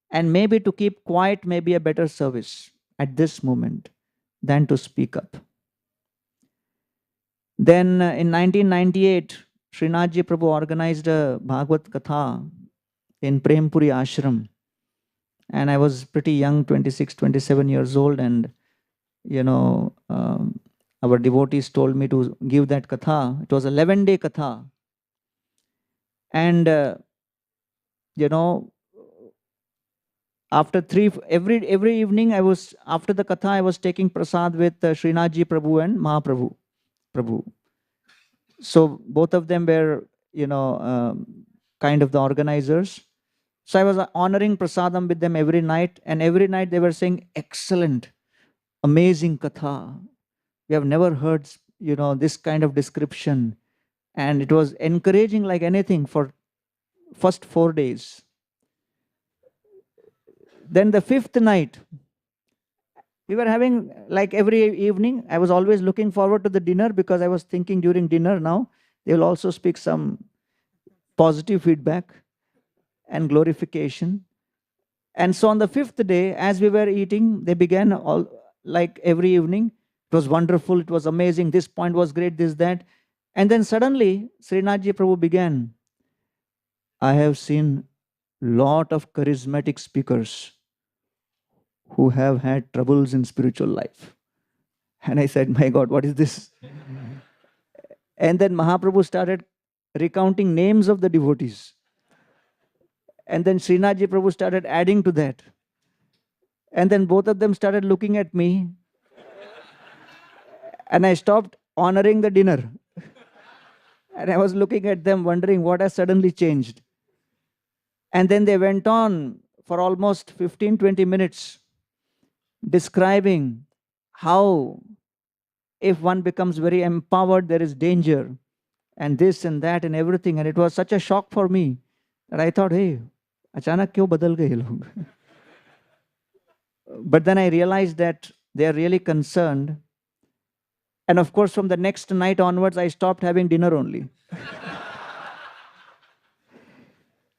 And maybe to keep quiet may be a better service at this moment than to speak up. Then in 1998, Srinathji Prabhu organized a Bhagavad Katha in Prempuri Ashram. And I was pretty young, 26, 27 years old. And, our devotees told me to give that Katha. It was an 11-day Katha. And, after every evening, after the Katha, I was taking prasad with Srinathji Prabhu and Mahaprabhu Prabhu. So both of them were, kind of the organizers. So I was honoring prasadam with them every night, and every night they were saying, "Excellent, amazing katha. We have never heard, this kind of description." And it was encouraging like anything for first 4 days. Then the 5th night, we were having, like every evening, I was always looking forward to the dinner because I was thinking during dinner now, they will also speak some positive feedback and glorification. And so on the 5th day, as we were eating, they began all like every evening. It was wonderful, it was amazing, this point was great, this, that. And then suddenly, Srinathji Prabhu began, "I have seen lot of charismatic speakers who have had troubles in spiritual life." And I said, "My God, what is this?" And then Mahaprabhu started recounting names of the devotees. And then Srinathji Prabhu started adding to that. And then both of them started looking at me. And I stopped honoring the dinner. And I was looking at them wondering what has suddenly changed. And then they went on for almost 15-20 minutes describing how if one becomes very empowered, there is danger, and this and that and everything. And it was such a shock for me that I thought, hey, achanak kyun badal gaye ye log? But then I realized that they are really concerned. And of course, from the next night onwards, I stopped having dinner only.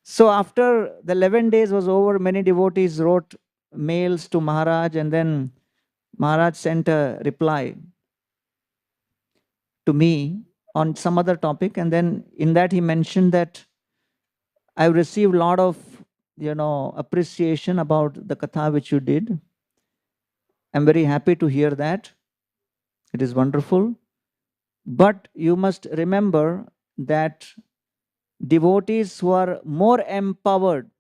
So after the 11 days was over, many devotees wrote mails to Maharaj, and then Maharaj sent a reply to me on some other topic. And then in that he mentioned that I've received a lot of, appreciation about the katha which you did. I'm very happy to hear that. It is wonderful. But you must remember that devotees who are more empowered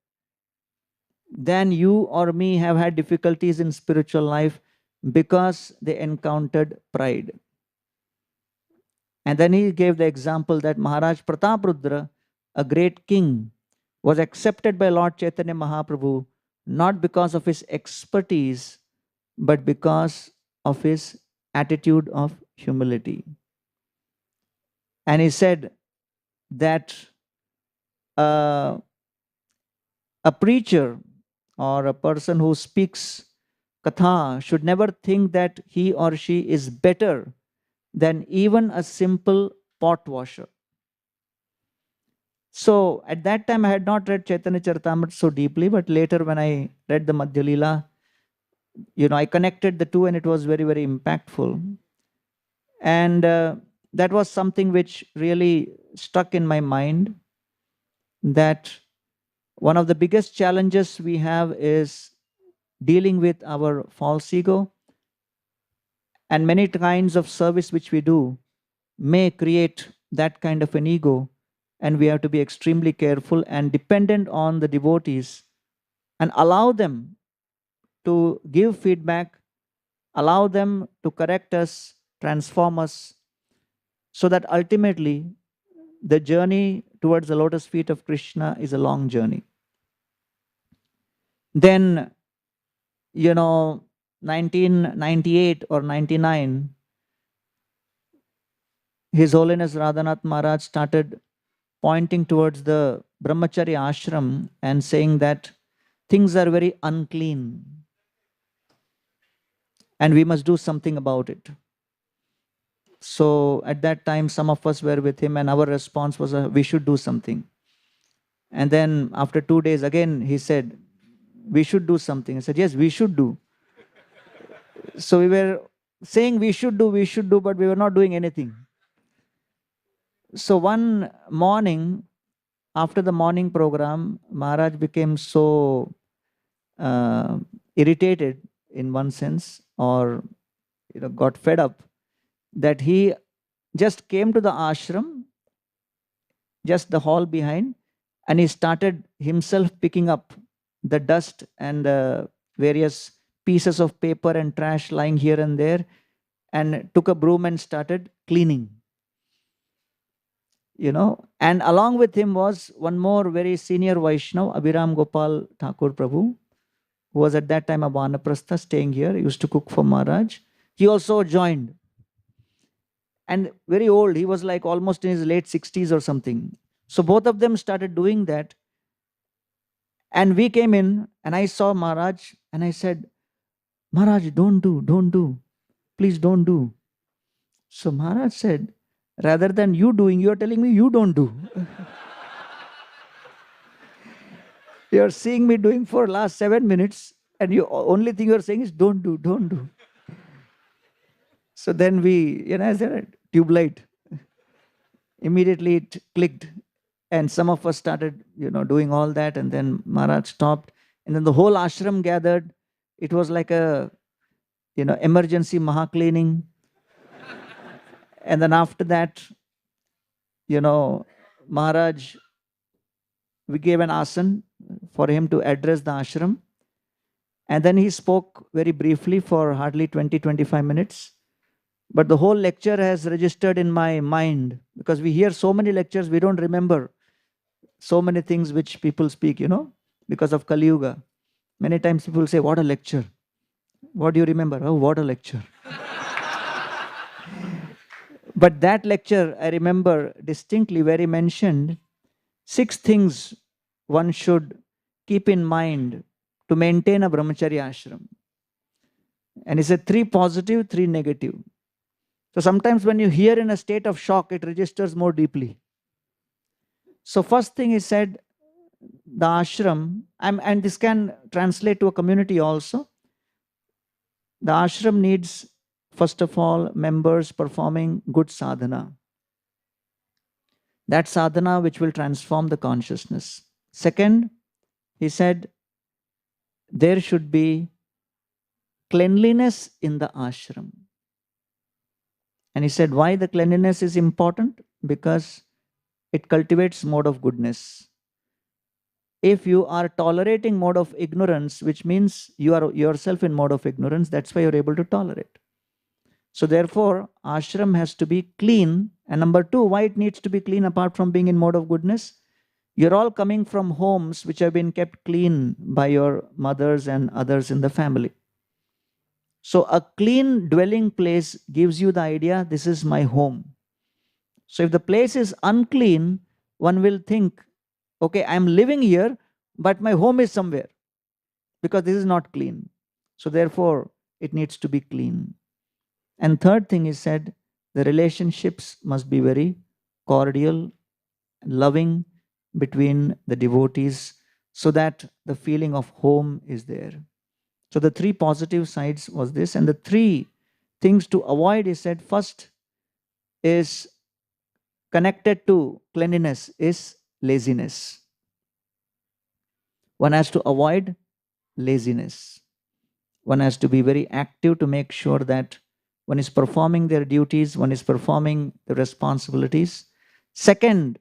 than you or me have had difficulties in spiritual life because they encountered pride. And then he gave the example that Maharaj Prataprudra, a great king, was accepted by Lord Chaitanya Mahaprabhu not because of his expertise, but because of his attitude of humility. And he said that a preacher or a person who speaks katha should never think that he or she is better than even a simple pot washer. So at that time I had not read Chaitanya Charitamrita so deeply, but later when I read the Madhya Leela, I connected the two and it was very, very impactful. And that was something which really stuck in my mind, that one of the biggest challenges we have is dealing with our false ego. And many kinds of service which we do may create that kind of an ego. And we have to be extremely careful and dependent on the devotees and allow them to give feedback, allow them to correct us, transform us, so that ultimately the journey towards the lotus feet of Krishna is a long journey. Then, 1998 or 99, His Holiness Radhanath Maharaj started pointing towards the Brahmacharya ashram and saying that things are very unclean and we must do something about it. So at that time, some of us were with him and our response was, we should do something. And then after 2 days, again, he said, we should do something. I said, yes, we should do. So we were saying we should do, but we were not doing anything. So one morning, after the morning program, Maharaj became so irritated in one sense, or got fed up, that he just came to the ashram, just the hall behind, and he started himself picking up the dust and various pieces of paper and trash lying here and there, and took a broom and started cleaning. And along with him was one more very senior Vaishnava, Abhiram Gopal Thakur Prabhu, who was at that time a Vanaprastha staying here, he used to cook for Maharaj. He also joined. And very old, he was like almost in his late 60s or something. So both of them started doing that. And we came in and I saw Maharaj and I said, Maharaj, don't do. Please don't do. So Maharaj said, rather than you doing, you are telling me you don't do. You are seeing me doing for last 7 minutes and you only thing you are saying is don't do. So then we, I said, tube light. Immediately it clicked. And some of us started, doing all that. And then Maharaj stopped. And then the whole ashram gathered. It was like a, emergency maha cleaning. And then after that, Maharaj, we gave an asan for him to address the ashram. And then he spoke very briefly for hardly 20-25 minutes. But the whole lecture has registered in my mind, because we hear so many lectures, we don't remember so many things which people speak, because of Kali Yuga. Many times people say, what a lecture. What do you remember? Oh, what a lecture. But that lecture, I remember distinctly, where he mentioned 6 things one should keep in mind to maintain a brahmacharya ashram. And he said 3 positive, 3 negative. So sometimes when you hear in a state of shock, it registers more deeply. So first thing he said, the ashram, and this can translate to a community also. The ashram needs, first of all, members performing good sadhana. That sadhana which will transform the consciousness. Second, he said, there should be cleanliness in the ashram. And he said, why the cleanliness is important? Because it cultivates mode of goodness. If you are tolerating mode of ignorance, which means you are yourself in mode of ignorance, that's why you're able to tolerate. So therefore, ashram has to be clean. And number 2, why it needs to be clean apart from being in mode of goodness? You're all coming from homes which have been kept clean by your mothers and others in the family. So a clean dwelling place gives you the idea, this is my home. So if the place is unclean, one will think, okay, I'm living here, but my home is somewhere, because this is not clean. So therefore, it needs to be clean. And third thing is said, the relationships must be very cordial, loving between the devotees, so that the feeling of home is there. So the 3 positive sides was this, and the 3 things to avoid is said, first is connected to cleanliness is laziness. One has to avoid laziness. One has to be very active to make sure that one is performing their duties, one is performing the responsibilities. Second,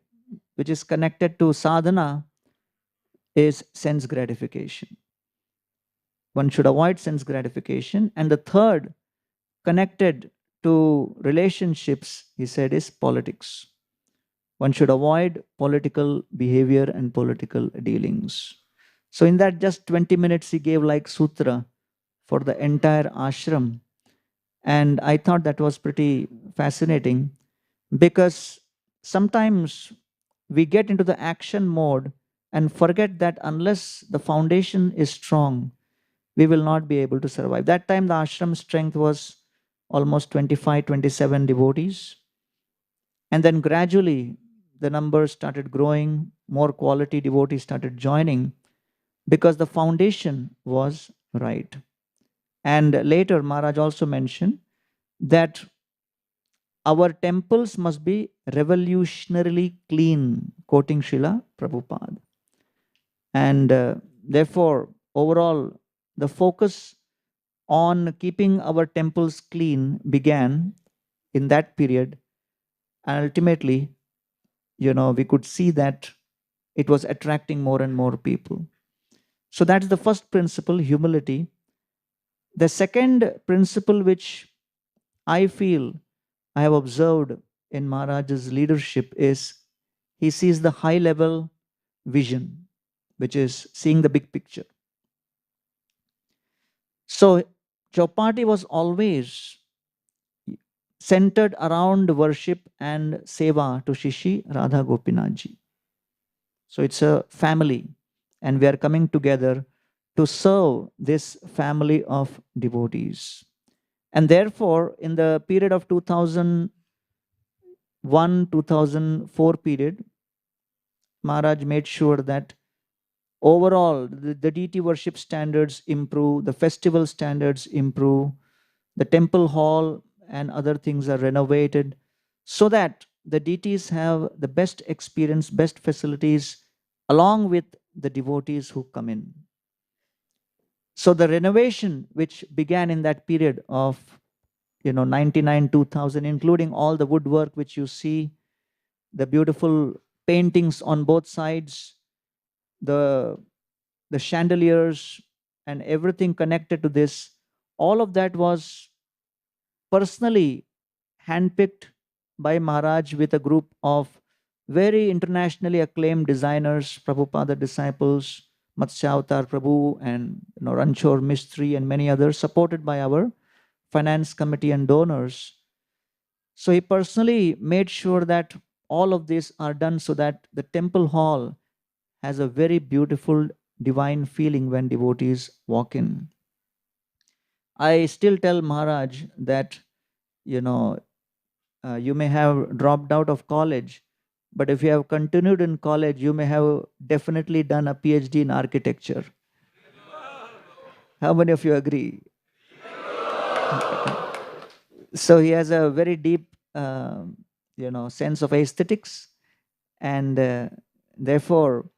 which is connected to sadhana, is sense gratification. One should avoid sense gratification. And the third, connected to relationships, he said, is politics. One should avoid political behavior and political dealings. So in that just 20 minutes, he gave like sutra for the entire ashram. And I thought that was pretty fascinating, because sometimes we get into the action mode and forget that unless the foundation is strong, we will not be able to survive. That time the ashram strength was almost 25, 27 devotees. And then gradually the numbers started growing, more quality devotees started joining, because the foundation was right. And later Maharaj also mentioned that our temples must be revolutionarily clean, quoting Srila Prabhupada. And therefore, overall, the focus on keeping our temples clean began in that period. And ultimately, we could see that it was attracting more and more people. So that's the first principle, humility. The second principle, which I feel I have observed in Maharaj's leadership, is he sees the high level vision, which is seeing the big picture. So Chowpatty was always centered around worship and seva to Shishi Radha Gopinath ji. So it's a family, and we are coming together to serve this family of devotees. And therefore, in the period of 2001-2004 period, Maharaj made sure that overall the deity worship standards improve, the festival standards improve, the temple hall and other things are renovated, so that the deities have the best experience, best facilities, along with the devotees who come in. So the renovation which began in that period of 99-2000, including all the woodwork which you see, the beautiful paintings on both sides, the the chandeliers, and everything connected to this, all of that was personally handpicked by Maharaj with a group of very internationally acclaimed designers, Prabhupada disciples, Matsyavatar Prabhu, and Ranchor Mistry, and many others, supported by our finance committee and donors. So he personally made sure that all of these are done so that the temple hall has a very beautiful divine feeling when devotees walk in. I still tell Maharaj that, you may have dropped out of college, but if you have continued in college, you may have definitely done a PhD in architecture. How many of you agree? So he has a very deep, sense of aesthetics, and therefore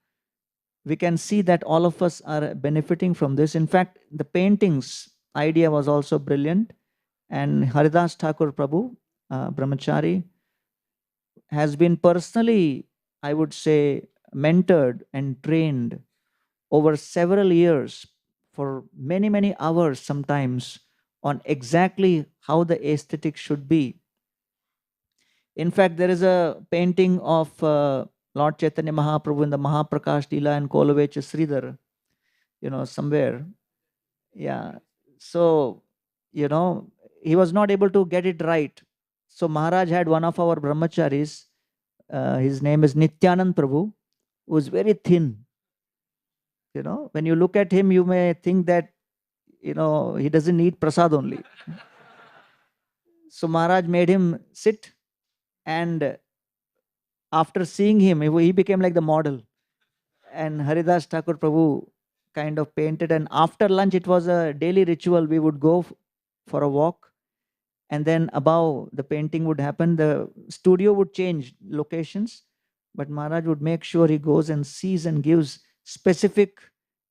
we can see that all of us are benefiting from this. In fact, the paintings idea was also brilliant, and Haridas Thakur Prabhu, Brahmachari, has been personally, I would say, mentored and trained over several years for many, many hours sometimes on exactly how the aesthetic should be. In fact, there is a painting of Lord Chaitanya Mahaprabhu in the Mahaprakash Leela and Kolavecha Sridhar, somewhere. Yeah. So, he was not able to get it right. So Maharaj had one of our brahmacharis, his name is Nityanand Prabhu, who is very thin. When you look at him, you may think that, he doesn't need prasad only. So Maharaj made him sit, and after seeing him, he became like the model. And Haridas Thakur Prabhu kind of painted, and after lunch, it was a daily ritual. We would go for a walk, and then above the painting would happen. The studio would change locations, but Maharaj would make sure he goes and sees and gives specific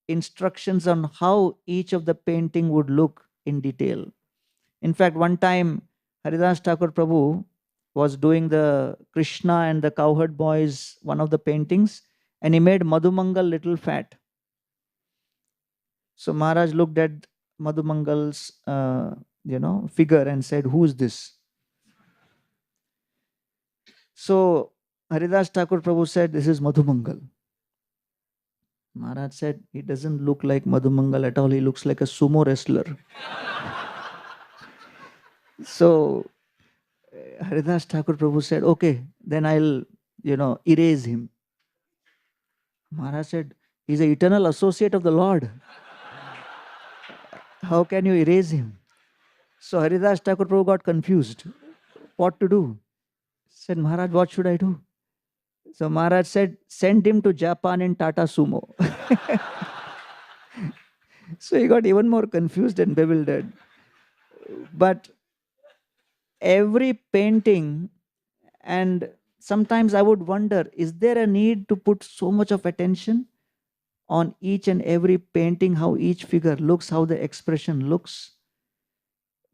instructions on how each of the painting would look in detail. In fact, one time Haridas Thakur Prabhu was doing the Krishna and the cowherd boys, one of the paintings, and he made Madhumangal little fat. So Maharaj looked at Madhumangal's figure and said, "Who's this?" So Haridas Thakur Prabhu said, "This is Madhumangal." Maharaj said, "He doesn't look like Madhumangal at all. He looks like a sumo wrestler." So Haridas Thakur Prabhu said, "Okay, then I'll, erase him." Maharaj said, "He's an eternal associate of the Lord. How can you erase him?" So Haridas Thakur Prabhu got confused. What to do? Said, "Maharaj, what should I do?" So Maharaj said, "Send him to Japan in Tata Sumo." So he got even more confused and bewildered. But every painting, and sometimes I would wonder, is there a need to put so much of attention on each and every painting, how each figure looks, how the expression looks?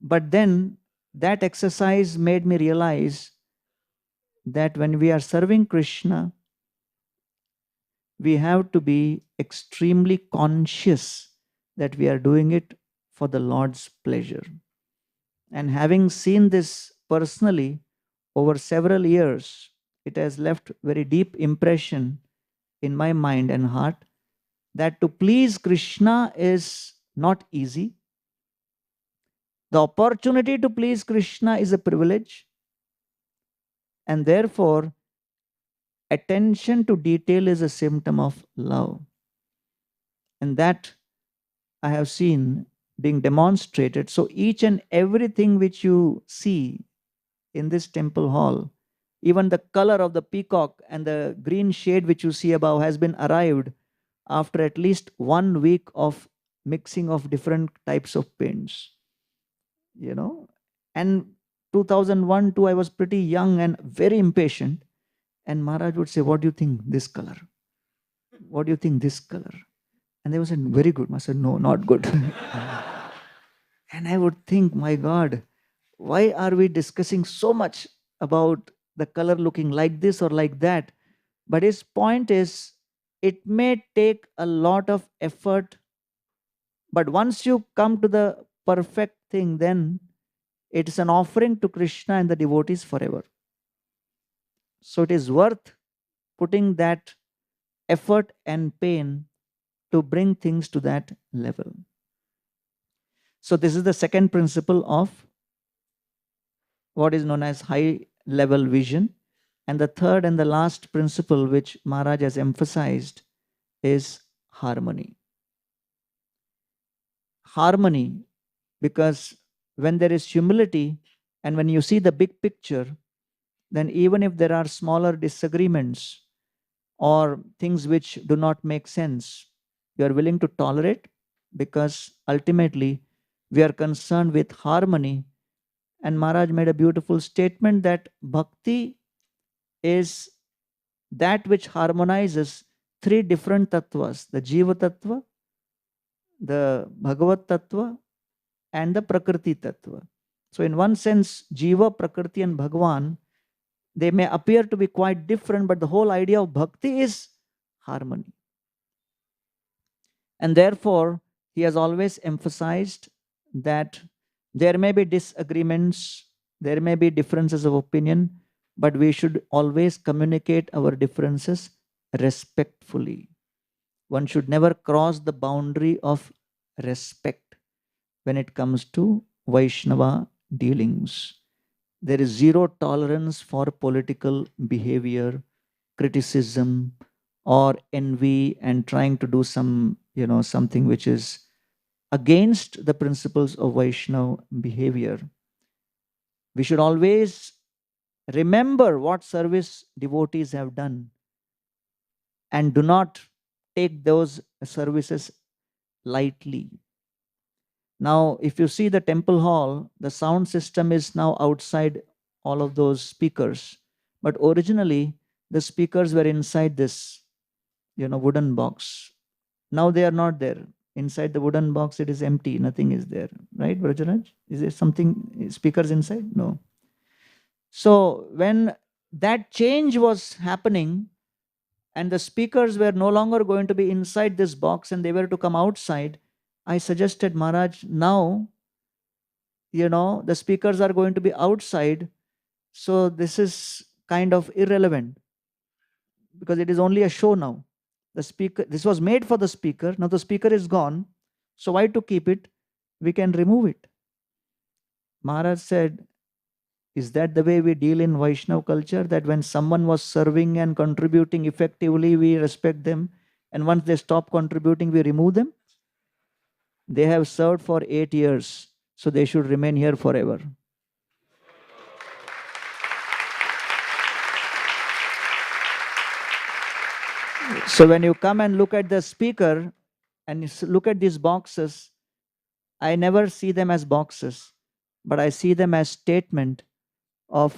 But then that exercise made me realize that when we are serving Krishna, we have to be extremely conscious that we are doing it for the Lord's pleasure. And having seen this personally over several years, it has left very deep impression in my mind and heart that to please Krishna is not easy. The opportunity to please Krishna is a privilege, and therefore attention to detail is a symptom of love. And that I have seen being demonstrated. So each and everything which you see in this temple hall, even the color of the peacock and the green shade which you see above has been arrived after at least 1 week of mixing of different types of paints. And 2001 too, I was pretty young and very impatient. And Maharaj would say, "What do you think this color? What do you think this color?" And they would say, "Very good." I said, "No, not good." And I would think, my God, why are we discussing so much about the color looking like this or like that? But his point is, it may take a lot of effort, but once you come to the perfect thing, then it is an offering to Krishna and the devotees forever. So it is worth putting that effort and pain to bring things to that level. So this is the second principle of what is known as high level vision. And the third and the last principle which Maharaj has emphasized is harmony. Harmony, because when there is humility and when you see the big picture, then even if there are smaller disagreements or things which do not make sense, you are willing to tolerate, because ultimately we are concerned with harmony. And Maharaj made a beautiful statement that bhakti is that which harmonizes three different tattvas: the Jiva tattva, the Bhagavat tattva, and the Prakriti tattva. So in one sense, Jiva, Prakriti and Bhagavan, they may appear to be quite different, but the whole idea of bhakti is harmony. And therefore, he has always emphasized that there may be disagreements, there may be differences of opinion, but we should always communicate our differences respectfully. One should never cross the boundary of respect when it comes to Vaishnava dealings. There is zero tolerance for political behavior, criticism, or envy, and trying to do something which is against the principles of Vaishnava behavior. We should always remember what service devotees have done and do not take those services lightly. Now, if you see the temple hall, the sound system is now outside all of those speakers. But originally, the speakers were inside this, wooden box. Now they are not there. Inside the wooden box, it is empty. Nothing is there. Right, Brajaraj? Is there something, speakers inside? No. So when that change was happening and the speakers were no longer going to be inside this box and they were to come outside, I suggested, Maharaj, now, the speakers are going to be outside. So this is kind of irrelevant because it is only a show now. The speaker, this was made for the speaker. Now the speaker is gone. So why to keep it? We can remove it. Maharaj said, is that the way we deal in Vaishnava culture? That when someone was serving and contributing effectively, we respect them. And once they stop contributing, we remove them? They have served for 8 years. So they should remain here forever. So when you come and look at the speaker and you look at these boxes, I never see them as boxes, but I see them as statement of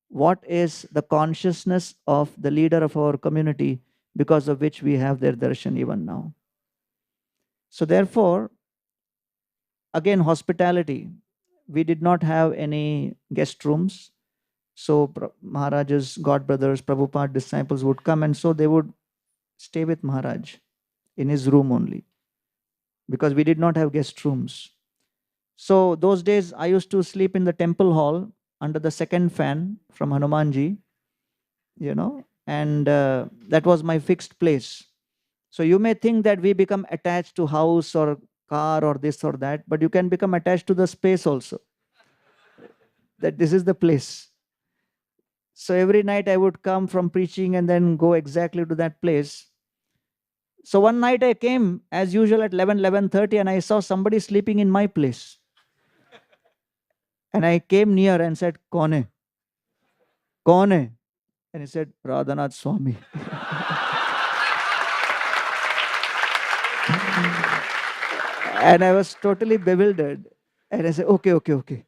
what is the consciousness of the leader of our community, because of which we have their darshan even now. So therefore, again, hospitality. We did not have any guest rooms. So Maharaj's godbrothers, Prabhupada disciples would come, and so they would stay with Maharaj in his room only, because we did not have guest rooms. So those days I used to sleep in the temple hall under the second fan from Hanumanji, and that was my fixed place. So you may think that we become attached to house or car or this or that, but you can become attached to the space also. That this is the place. So every night I would come from preaching and then go exactly to that place. So one night I came as usual at 11:30 and I saw somebody sleeping in my place. And I came near and said, "Kaun hai? Kaun hai?" And he said, "Radhanath Swami." And I was totally bewildered. And I said, okay.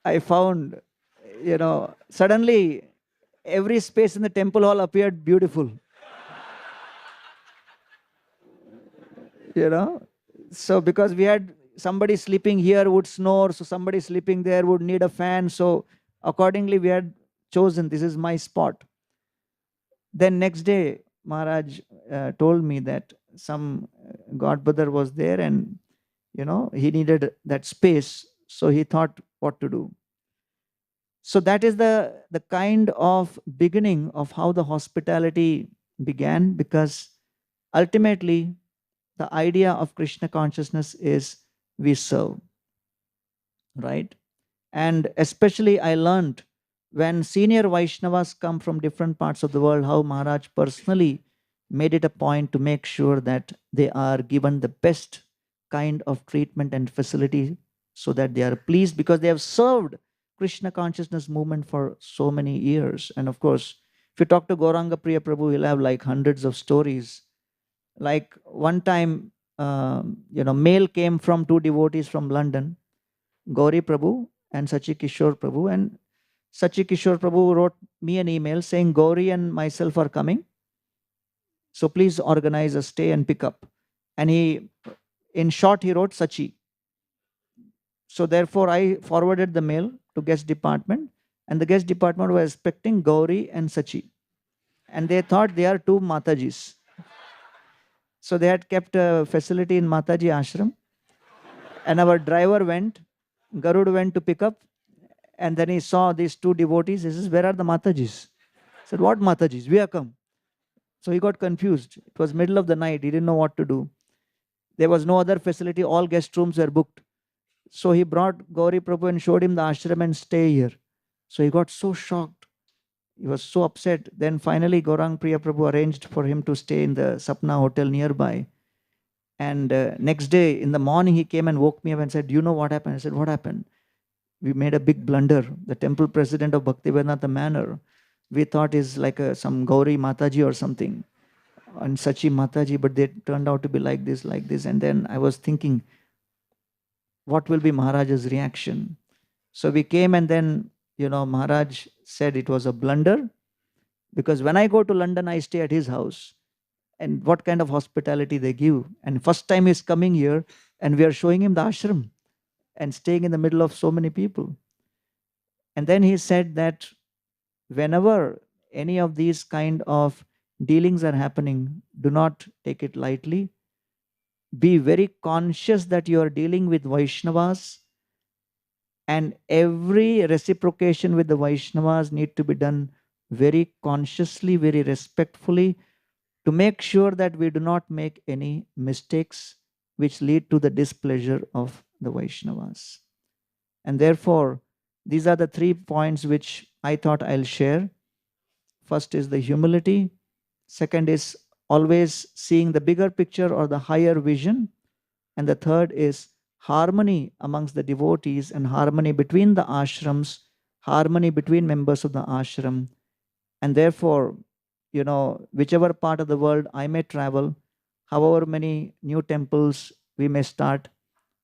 I found, suddenly every space in the temple hall appeared beautiful. So because we had somebody sleeping here would snore, so somebody sleeping there would need a fan. So accordingly, we had chosen this is my spot. Then next day, Maharaj told me that some God brother was there and he needed that space, so he thought what to do. So that is the kind of beginning of how the hospitality began, because ultimately the idea of Krishna consciousness is we serve, right? And especially I learned when senior Vaishnavas come from different parts of the world, how Maharaj personally made it a point to make sure that they are given the best kind of treatment and facility so that they are pleased, because they have served Krishna consciousness movement for so many years. And of course, if you talk to Gauranga Priya Prabhu, he'll have like hundreds of stories. Like one time, mail came from two devotees from London, Gauri Prabhu and Sachi Kishore Prabhu. And Sachi Kishore Prabhu wrote me an email saying, Gauri and myself are coming, so please organize a stay and pick up. And in short, he wrote Sachi. So therefore, I forwarded the mail to guest department, and the guest department was expecting Gauri and Sachi. And they thought they are two Matajis. So they had kept a facility in Mataji ashram. And our driver went, Garud went to pick up, and then he saw these two devotees. He says, where are the Matajis? I said, what Matajis? We have come. So he got confused. It was middle of the night. He didn't know what to do. There was no other facility. All guest rooms were booked. So he brought Gauri Prabhu and showed him the ashram and stay here. So he got so shocked. He was so upset. Then finally, Gaurang Priya Prabhu arranged for him to stay in the Sapna hotel nearby. And next day in the morning, he came and woke me up and said, do you know what happened? I said, what happened? We made a big blunder. The temple president of Bhaktivedanta Manor, we thought is like some Gauri Mataji or something, and Sachi Mataji, but they turned out to be like this, like this. And then I was thinking, what will be Maharaj's reaction? So we came, and then, Maharaj said it was a blunder, because when I go to London, I stay at his house. And what kind of hospitality they give. And first time he's coming here, and we are showing him the ashram and staying in the middle of so many people. And then he said that whenever any of these kind of dealings are happening, do not take it lightly. Be very conscious that you are dealing with Vaishnavas, and every reciprocation with the Vaishnavas need to be done very consciously, very respectfully, to make sure that we do not make any mistakes which lead to the displeasure of the Vaishnavas. And therefore, these are the 3 points which I thought I'll share. First is the humility. Second is always seeing the bigger picture or the higher vision. And the third is harmony amongst the devotees and harmony between the ashrams, harmony between members of the ashram. And therefore, whichever part of the world I may travel, however many new temples we may start,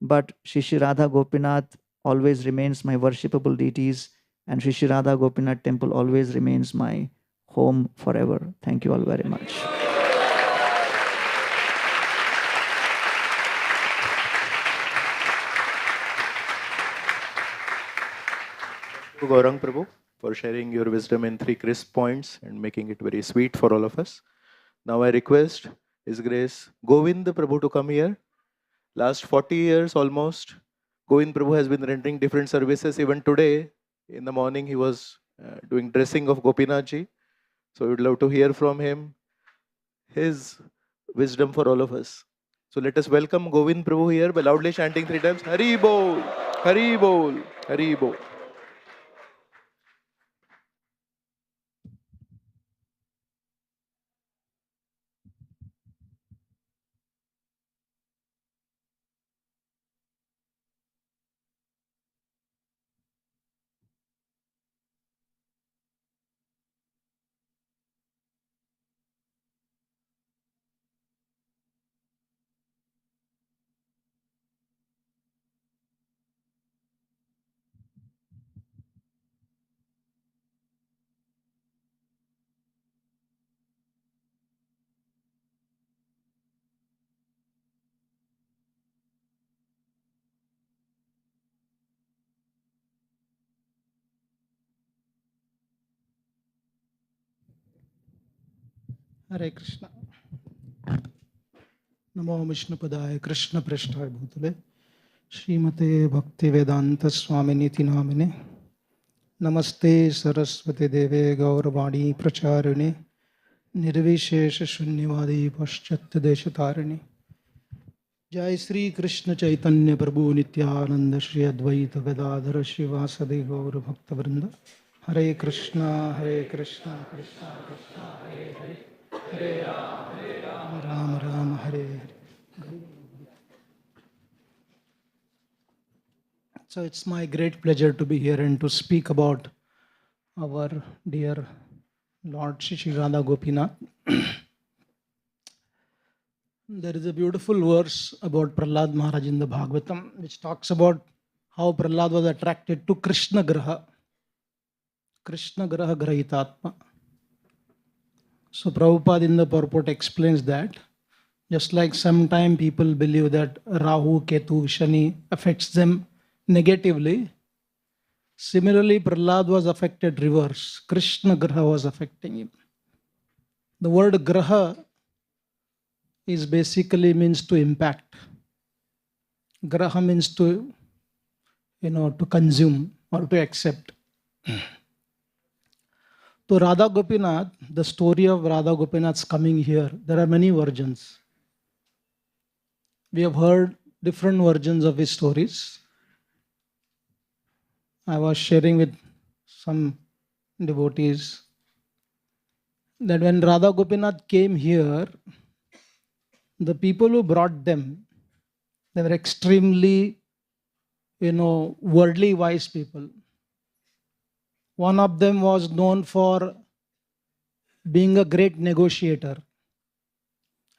but Shri Radha Gopinath always remains my worshipable deities, and Shri Radha Gopinath temple always remains my home forever. Thank you all very much. Thank you, Gaurang Prabhu, for sharing your wisdom in 3 crisp points and making it very sweet for all of us. Now I request His Grace Govind Prabhu to come here. Last 40 years almost, Govind Prabhu has been rendering different services. Even today, in the morning, he was doing dressing of Gopinath ji. So we would love to hear from him, his wisdom for all of us. So let us welcome Govind Prabhu here by loudly chanting 3 times, Hari Bol, Hari Bol, Hari Bol. Hare Krishna. Namo Vishnupadaya Krishna Prishthaya Bhutale Srimate Bhakti Vedanta Swaminiti Namine Namaste Saraswati Deve Gauravani Pracharine Nirvishesha Shunyavadi Paschatya Deshatarine Jai Sri Krishna Chaitanya Prabhu Nityananda Shri Advaita Gadadhara Shivasadi Gaura Bhakta Vrinda Hare Krishna Krishna Krishna Hare Hare Hare Ram Ram Hare Hare. So it's my great pleasure to be here and to speak about our dear Lord Shri Radha Gopinath. There is a beautiful verse about Prahlad Maharaj in the Bhagavatam, which talks about how Prahlad was attracted to Krishna Graha. Krishna Graha Grahitatma. So Prabhupada in the purport explains that just like sometime people believe that Rahu, Ketu, Shani affects them negatively, similarly Prahlad was affected reverse. Krishna Graha was affecting him. The word Graha is basically means to impact. Graha means to, to consume or to accept. To Radha Gopinath, the story of Radha Gopinath's coming here, there are many versions. We have heard different versions of his stories. I was sharing with some devotees that when Radha Gopinath came here, the people who brought them, they were extremely, worldly wise people. One of them was known for being a great negotiator.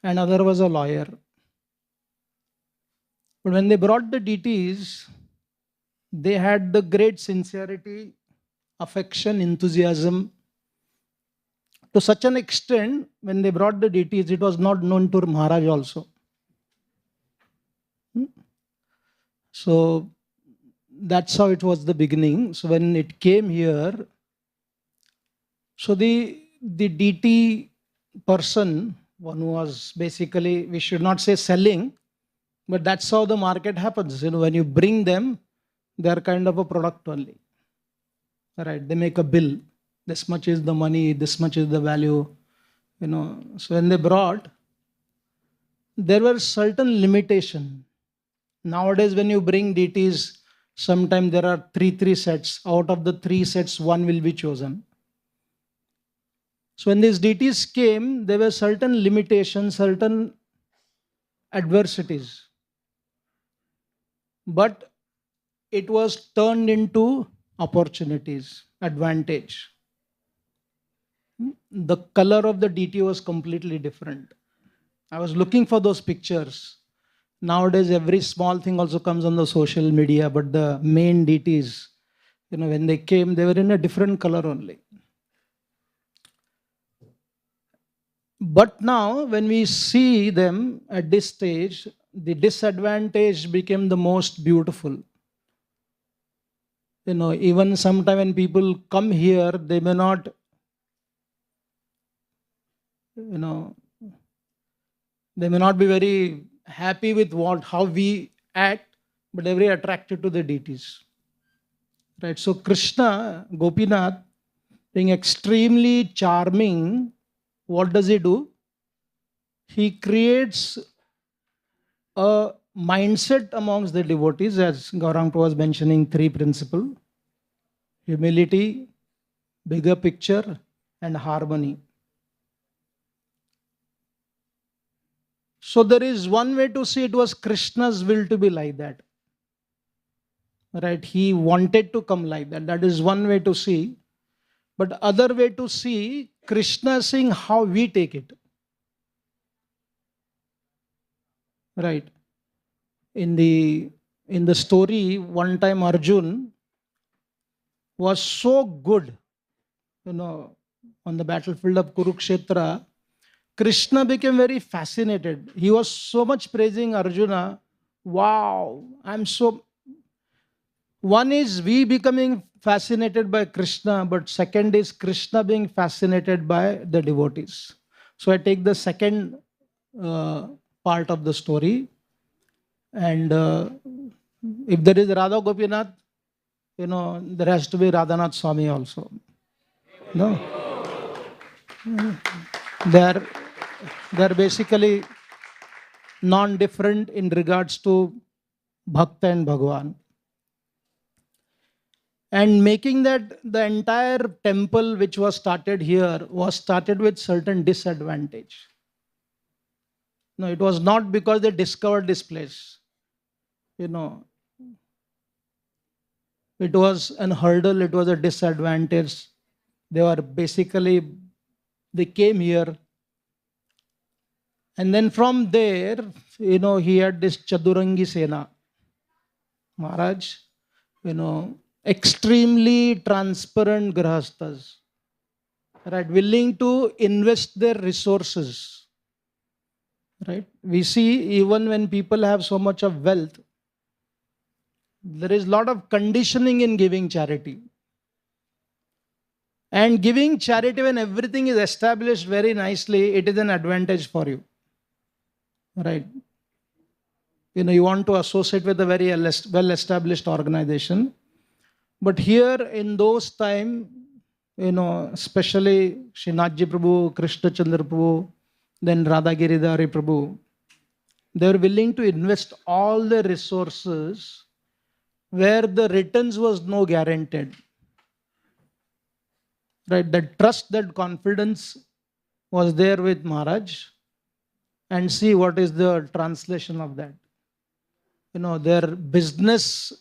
Another was a lawyer. But when they brought the deities, they had the great sincerity, affection, enthusiasm. To such an extent, when they brought the deities, it was not known to Maharaj also. So that's how it was the beginning. So when it came here, so the deity person, one who was basically, we should not say selling, but that's how the market happens. When you bring them, they are kind of a product only. Right? They make a bill. This much is the money, this much is the value. So when they brought, there were certain limitation. Nowadays, when you bring deities, sometimes there are three sets. Out of the 3 sets, one will be chosen. So when these deities came, there were certain limitations, certain adversities. But it was turned into opportunities, advantage. The color of the deity was completely different. I was looking for those pictures. Nowadays, every small thing also comes on the social media, but the main deities, when they came, they were in a different color only. But now, when we see them at this stage, the disadvantage became the most beautiful. Even sometime when people come here, they may not, they may not be very happy with how we act, but they're very attracted to the deities. Right? So Krishna, Gopinath, being extremely charming, what does he do? He creates a mindset amongst the devotees, as Gauranga was mentioning 3 principles: humility, bigger picture, and harmony. So there is one way to see it was Krishna's will to be like that. Right? He wanted to come like that. That is one way to see. But other way to see, Krishna seeing how we take it. Right? In the story, one time Arjun was so good, on the battlefield of Kurukshetra. Krishna became very fascinated. He was so much praising Arjuna. Wow, one is we becoming fascinated by Krishna, but second is Krishna being fascinated by the devotees. So I take the second part of the story. And if there is Radha Gopinath, there has to be Radhanath Swami also. No? They're basically non-different in regards to Bhakta and Bhagwan. And making that the entire temple which was started here was started with certain disadvantage. No, it was not because they discovered this place. It was an hurdle, it was a disadvantage. They came here. And then from there, he had this Chadurangi Sena. Maharaj, extremely transparent grahastas, right? Willing to invest their resources, right? We see even when people have so much of wealth, there is a lot of conditioning in giving charity. And giving charity when everything is established very nicely, it is an advantage for you, right? You want to associate with a very well-established organization. But here in those times, especially Srinathji Prabhu, Krishna Chandra Prabhu, then Radha Giridhari Prabhu, they were willing to invest all their resources where the returns was no guaranteed. Right? That trust, that confidence was there with Maharaj. And see what is the translation of that. Their business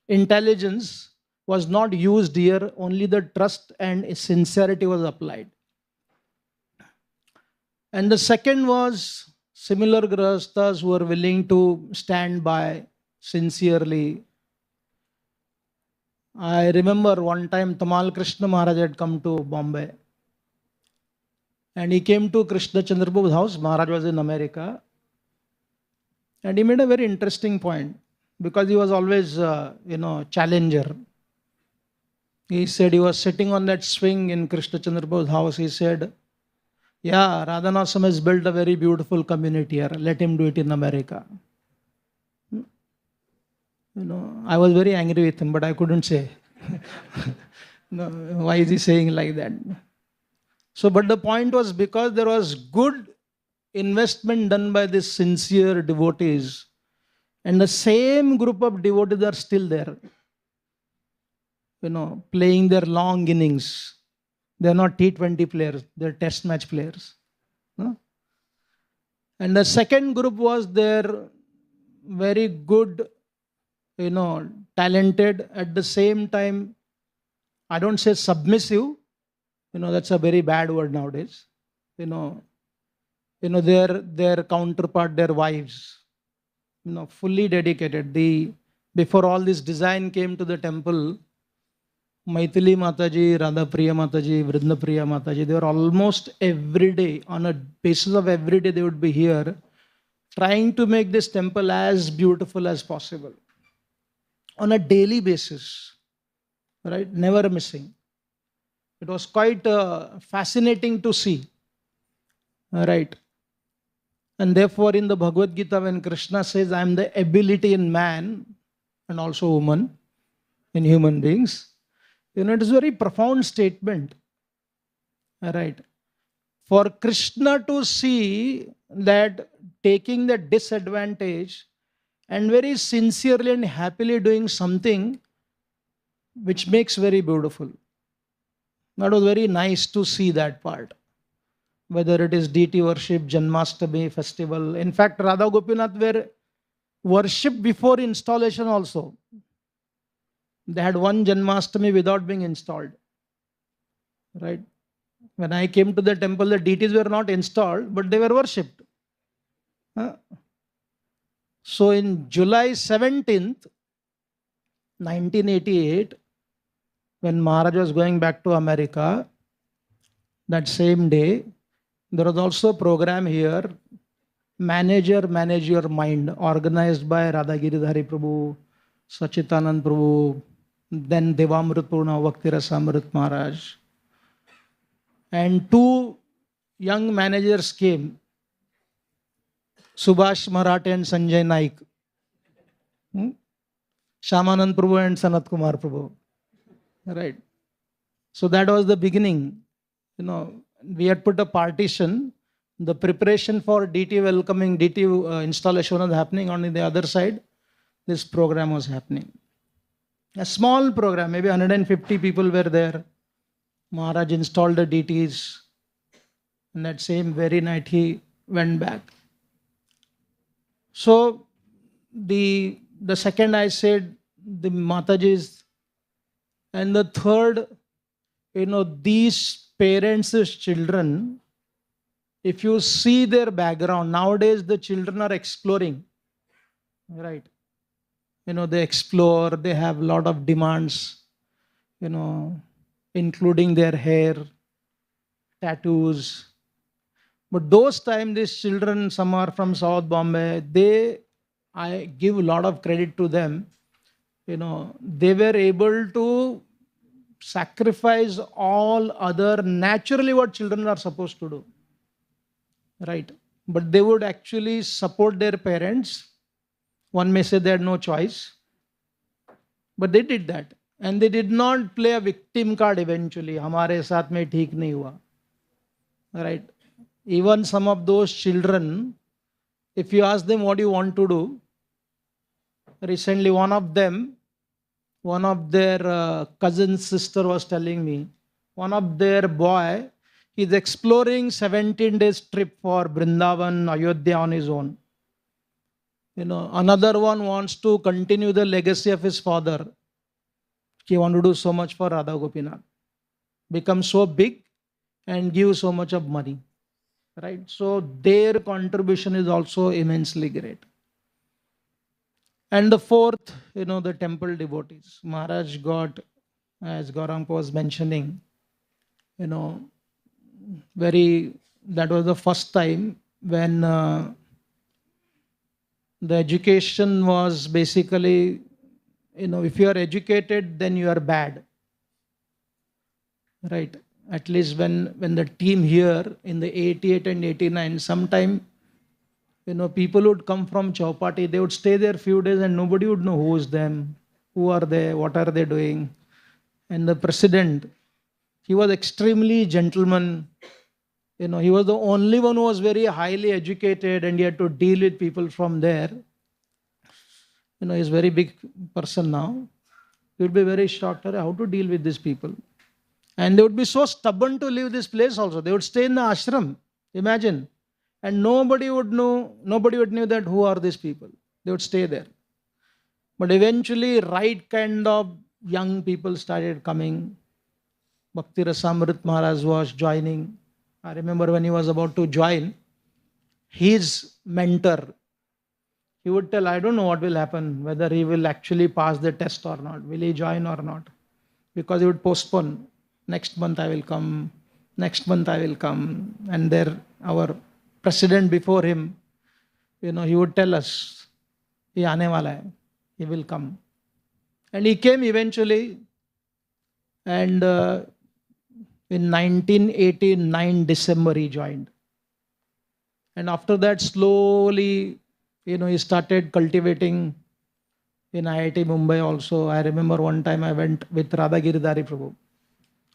intelligence was not used here, only the trust and sincerity was applied. And the second was similar grahastas who were willing to stand by sincerely. I remember one time Tamal Krishna Maharaj had come to Bombay. And he came to Krishna Chandra Prabhu's house. Maharaj was in America. And he made a very interesting point, because he was always, challenger. He said he was sitting on that swing in Krishna Chandra Prabhu's house. He said, yeah, Radhanasam has built a very beautiful community here. Let him do it in America. I was very angry with him, but I couldn't say. No, why is he saying like that? So, but the point was because there was good investment done by these sincere devotees, and the same group of devotees are still there, playing their long innings. They're not T20 players, they're test match players. No? And the second group was there, very good, talented, at the same time, I don't say submissive, that's a very bad word nowadays. Their counterpart, their wives, fully dedicated. Before all this design came to the temple, Maithili Mataji, Radha Priya Mataji, Vrinda Priya Mataji, they were almost every day, on a basis of every day, they would be here, trying to make this temple as beautiful as possible. On a daily basis, right? Never missing. It was quite fascinating to see, right? And therefore, in the Bhagavad Gita, when Krishna says, I am the ability in man and also woman, in human beings, it is a very profound statement. Right? For Krishna to see that taking the disadvantage and very sincerely and happily doing something which makes very beautiful. That was very nice to see that part. Whether it is deity worship, Janmashtami festival. In fact, Radha Gopinath were worshipped before installation also. They had one Janmashtami without being installed. Right? When I came to the temple, the deities were not installed, but they were worshipped. So in July 17th, 1988, when Maharaj was going back to America, that same day, there was also a program here, Manage Your Mind, organized by Radha Giridhari Prabhu, Sachitanand Prabhu, then Devamrit Purna Bhakti Rasamrit Maharaj. and two young managers came, Subhash Marathe and Sanjay Naik. Shamanand Prabhu and Sanat Kumar Prabhu. Right. So that was the beginning. We had put a partition. The preparation for DT welcoming, DT installation was happening. On the other side, this program was happening. A small program, maybe 150 people were there. Maharaj installed the DTs. And that same very night he went back. So the second I said, the Matajis, and the third, these parents' children, if you see their background, nowadays the children are exploring, right? They explore, they have a lot of demands, including their hair, tattoos. But those times, these children, some are from South Bombay, I give a lot of credit to them. They were able to sacrifice all other naturally what children are supposed to do, right? But they would actually support their parents. One may say they had no choice, but they did that, and they did not play a victim card eventually. हमारे साथ में ठीक नहीं हुआ, right? Even some of those children, if you ask them what do you want to do, recently one of their cousin's sister was telling me, one of their boy is exploring 17 days trip for Vrindavan, Ayodhya on his own. Another one wants to continue the legacy of his father. He wants to do so much for Radha Gopinath, become so big and give so much of money, right? So their contribution is also immensely great. And the fourth, the temple devotees. Maharaj got, as Gaurang was mentioning, that was the first time when the education was basically, if you are educated, then you are bad, right? At least when the team here in the 88 and 89, sometime, people would come from Chowpatty, they would stay there few days and nobody would know who is them, who are they, what are they doing. And the president, he was extremely gentleman. He was the only one who was very highly educated and he had to deal with people from there. He's a very big person now. He would be very shocked at how to deal with these people. And they would be so stubborn to leave this place also. They would stay in the ashram, imagine. And nobody would know that who are these people. They would stay there. But eventually, right kind of young people started coming. Bhakti Rasamrit Maharaj was joining. I remember when he was about to join, his mentor, he would tell, I don't know what will happen, whether he will actually pass the test or not. Will he join or not? Because he would postpone. Next month I will come. Next month I will come. And our president before him, he would tell us, he aane wala hai, he will come. And he came eventually. And in 1989 December he joined. And after that slowly, he started cultivating in IIT Mumbai also. I remember one time I went with Radha Giridhari Prabhu.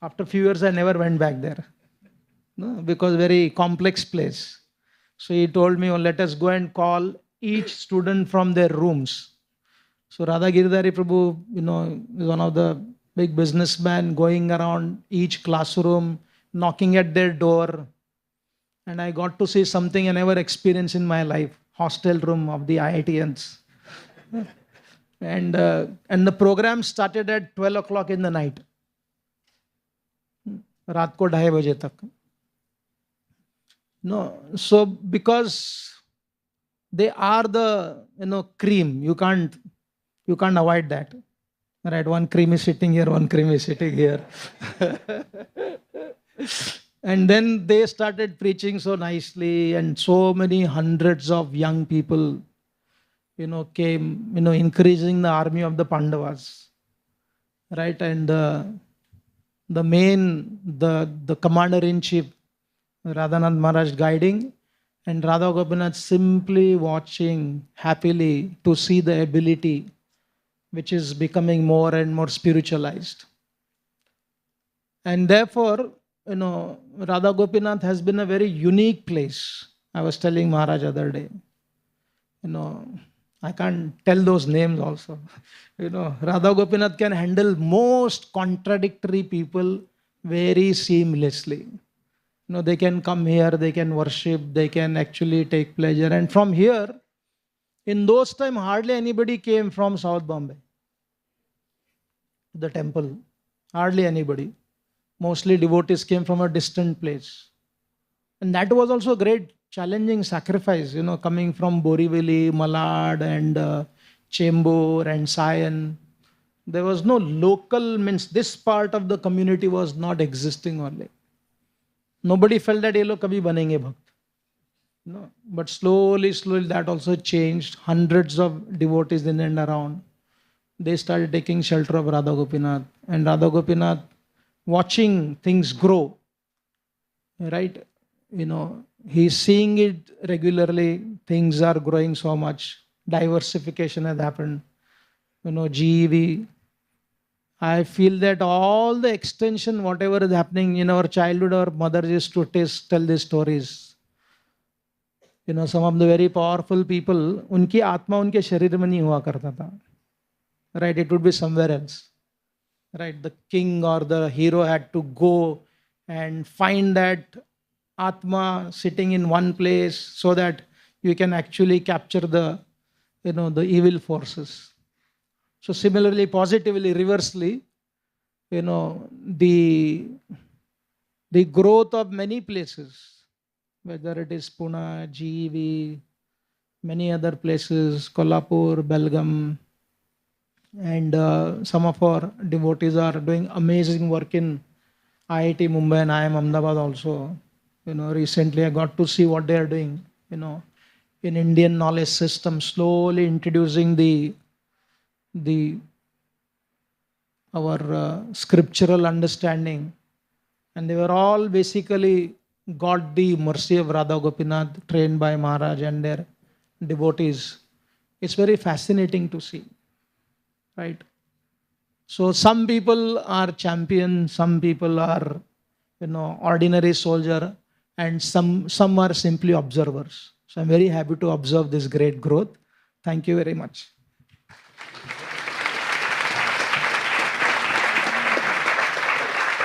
After a few years I never went back there. No, because very complex place. So he told me, let us go and call each student from their rooms. So Radha Giridhari Prabhu, is one of the big businessmen going around each classroom, knocking at their door. And I got to see something I never experienced in my life. Hostel room of the IITians. And the program started at 12 o'clock in the night. रात को 2:30 बजे तक. No, so because they are the cream, you can't avoid that. Right, one cream is sitting here, one cream is sitting here. And then they started preaching so nicely, and so many hundreds of young people, came, increasing the army of the Pandavas. Right, and the the commander-in-chief, Radhanath Maharaj guiding, and Radha Gopinath simply watching happily to see the ability which is becoming more and more spiritualized. And therefore, Radha Gopinath has been a very unique place. I was telling Maharaj other day, I can't tell those names also. Radha Gopinath can handle most contradictory people very seamlessly. They can come here, they can worship, they can actually take pleasure. And from here, in those times, hardly anybody came from South Bombay to the temple. Hardly anybody. Mostly devotees came from a distant place. And that was also a great challenging sacrifice, coming from Borivali, Malad, and Chembur and Sion. There was no local, means this part of the community was not existing only. Nobody felt that ye log kabhi banenge bhakt. No. But slowly that also changed. Hundreds of devotees in and around. They started taking shelter of Radha Gopinath. And Radha Gopinath, watching things grow, right? He's seeing it regularly. Things are growing so much. Diversification has happened. GEV. I feel that all the extension, whatever is happening in our childhood, our mother used to tell these stories. Some of the very powerful people, unki atma unke sharir mein nahi hua karta tha. Right? It would be somewhere else. Right? The king or the hero had to go and find that Atma sitting in one place so that you can actually capture the evil forces. So similarly, positively, reversely, the growth of many places, whether it is Pune, GEV, many other places, Kolhapur, Belgaum, and some of our devotees are doing amazing work in IIT Mumbai and IIM Ahmedabad also. Recently I got to see what they are doing, in Indian knowledge system, slowly introducing our scriptural understanding. And they were all basically got the mercy of Radha Gopinath, trained by Maharaj and their devotees. It's very fascinating to see, right? So some people are champions, some people are, ordinary soldier, and some are simply observers. So I'm very happy to observe this great growth. Thank you very much.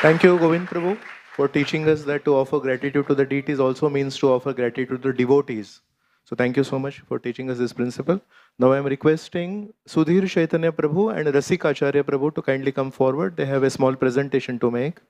Thank you, Govind Prabhu, for teaching us that to offer gratitude to the deities also means to offer gratitude to the devotees. So thank you so much for teaching us this principle. Now I am requesting Sudhir Chaitanya Prabhu and Rasik Acharya Prabhu to kindly come forward. They have a small presentation to make.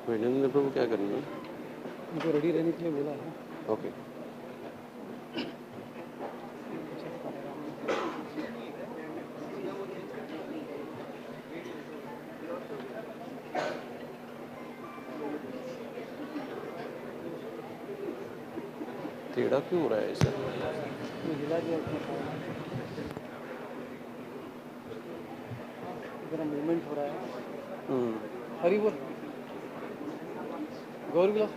Madam Prabhu क्या करना है उनको ready रहने के लिए बोला है okay टेढ़ा क्यों हो रहा है ऐसा हिला दिया जरा मूवमेंट हो रहा है हरी बोल गौर गिलास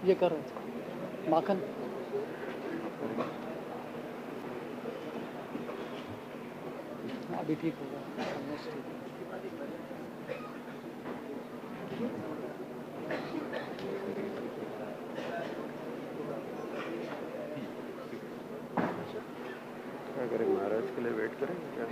ये कर माखन अभी ठीक होगा ऑलमोस्ट ठीक क्या करें, महाराज के लिए वेट करें क्या?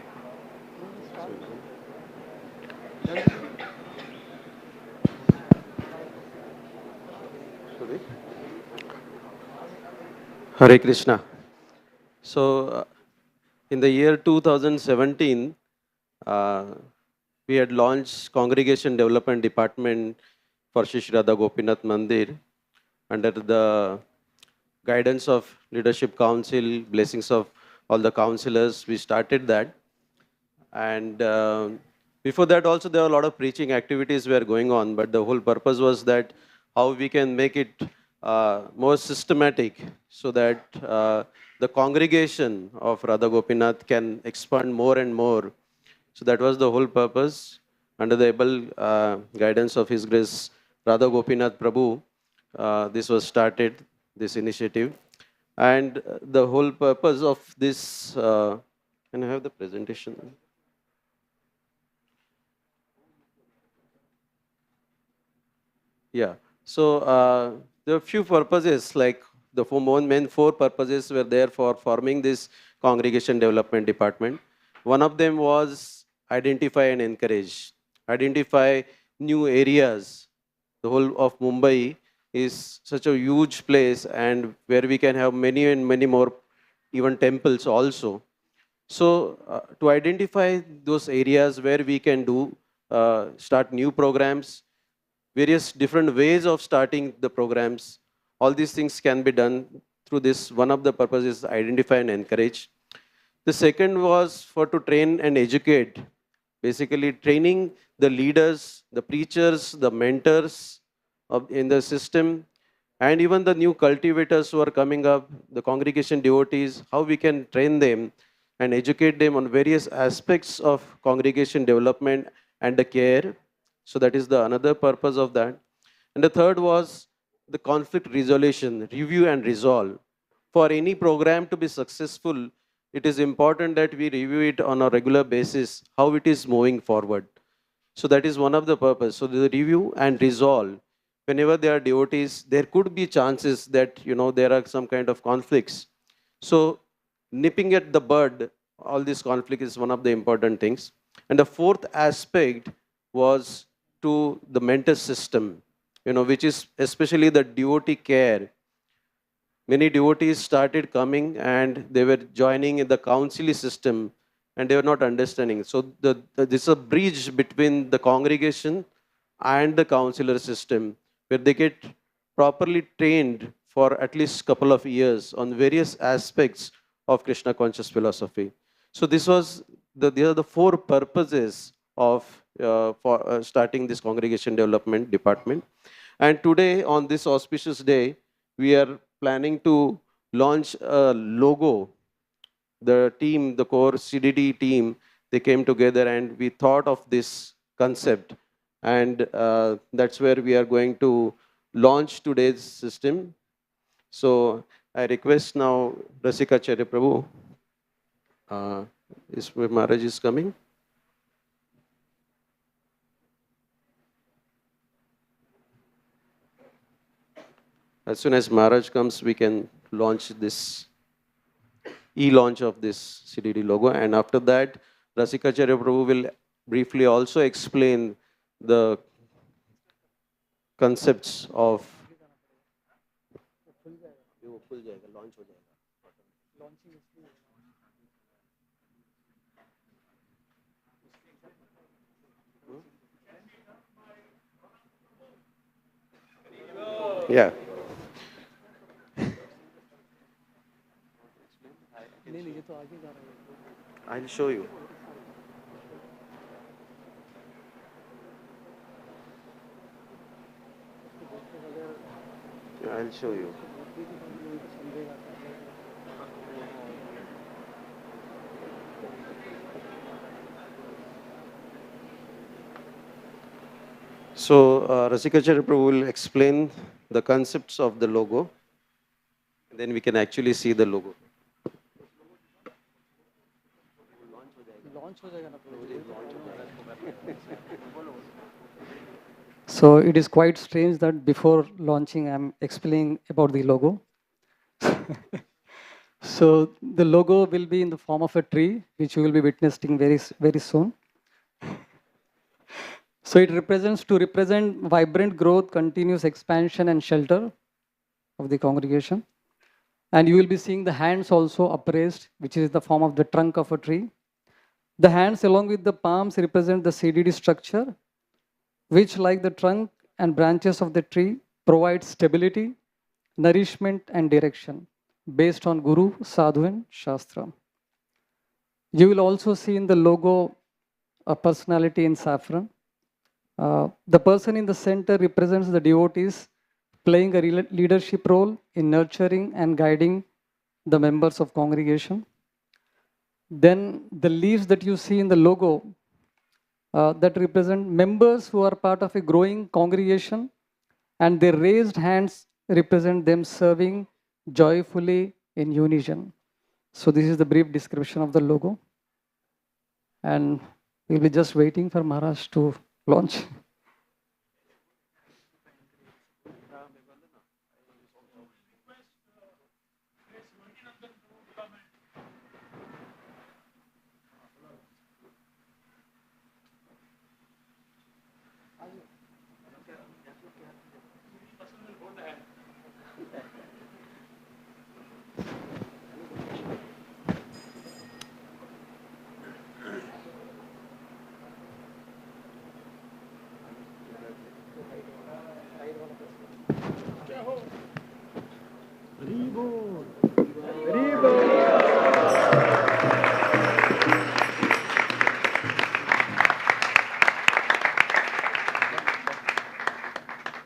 Hare Krishna. So, in the year 2017, we had launched Congregation Development Department for Shri Radha Gopinath Mandir under the guidance of Leadership Council, blessings of all the councillors. We started that. And before that also there were a lot of preaching activities were going on, but the whole purpose was that how we can make it more systematic so that the congregation of Radha Gopinath can expand more and more. So that was the whole purpose. Under the able guidance of His Grace Radha Gopinath Prabhu, this was started, this initiative. And the whole purpose of this, can I have the presentation? Yeah. So there are few purposes, like the main four purposes were there for forming this congregation development department. One of them was identify and encourage. Identify new areas. The whole of Mumbai is such a huge place, and where we can have many and many more, even temples also. So to identify those areas where we can do, start new programs, various different ways of starting the programs. All these things can be done through this. One of the purposes, identify and encourage. The second was for to train and educate, basically training the leaders, the preachers, the mentors in the system, and even the new cultivators who are coming up, the congregation devotees, how we can train them and educate them on various aspects of congregation development and the care. So that is the another purpose of that. And the third was the conflict resolution, review and resolve. For any program to be successful, it is important that we review it on a regular basis, how it is moving forward. So that is one of the purpose. So the review and resolve. Whenever there are devotees, there could be chances that there are some kind of conflicts. So nipping at the bud, all this conflict is one of the important things. And the fourth aspect was to the mentor system, which is especially the devotee care. Many devotees started coming and they were joining in the council system and they were not understanding. So this is a bridge between the congregation and the counselor system where they get properly trained for at least a couple of years on various aspects of Krishna conscious philosophy. So these are the four purposes of for starting this congregation development department. And today, on this auspicious day, we are planning to launch a logo. The team, the core CDD team, they came together and we thought of this concept. And that's where we are going to launch today's system. So I request now Rasika Charya Prabhu. Is Maharaj is coming? As soon as Maharaj comes, we can launch this e-launch of this CDD logo. And after that, Rasika Charya Prabhu will briefly also explain the concepts of yeah. I'll show you. I'll show you. So Rasika Charya Prabhu will explain the concepts of the logo. And then we can actually see the logo. So it is quite strange that before launching, I'm explaining about the logo. So the logo will be in the form of a tree, which you will be witnessing very soon. So it represents to represent vibrant growth, continuous expansion and shelter of the congregation. And you will be seeing the hands also upraised, which is the form of the trunk of a tree. The hands along with the palms represent the CDD structure, which like the trunk and branches of the tree provide stability, nourishment and direction based on Guru, Sadhu and Shastra. You will also see in the logo a personality in saffron. The person in the center represents the devotees playing a leadership role in nurturing and guiding the members of congregation. Then the leaves that you see in the logo that represent members who are part of a growing congregation, and their raised hands represent them serving joyfully in unison. So this is the brief description of the logo. And we'll be just waiting for Maharaj to launch.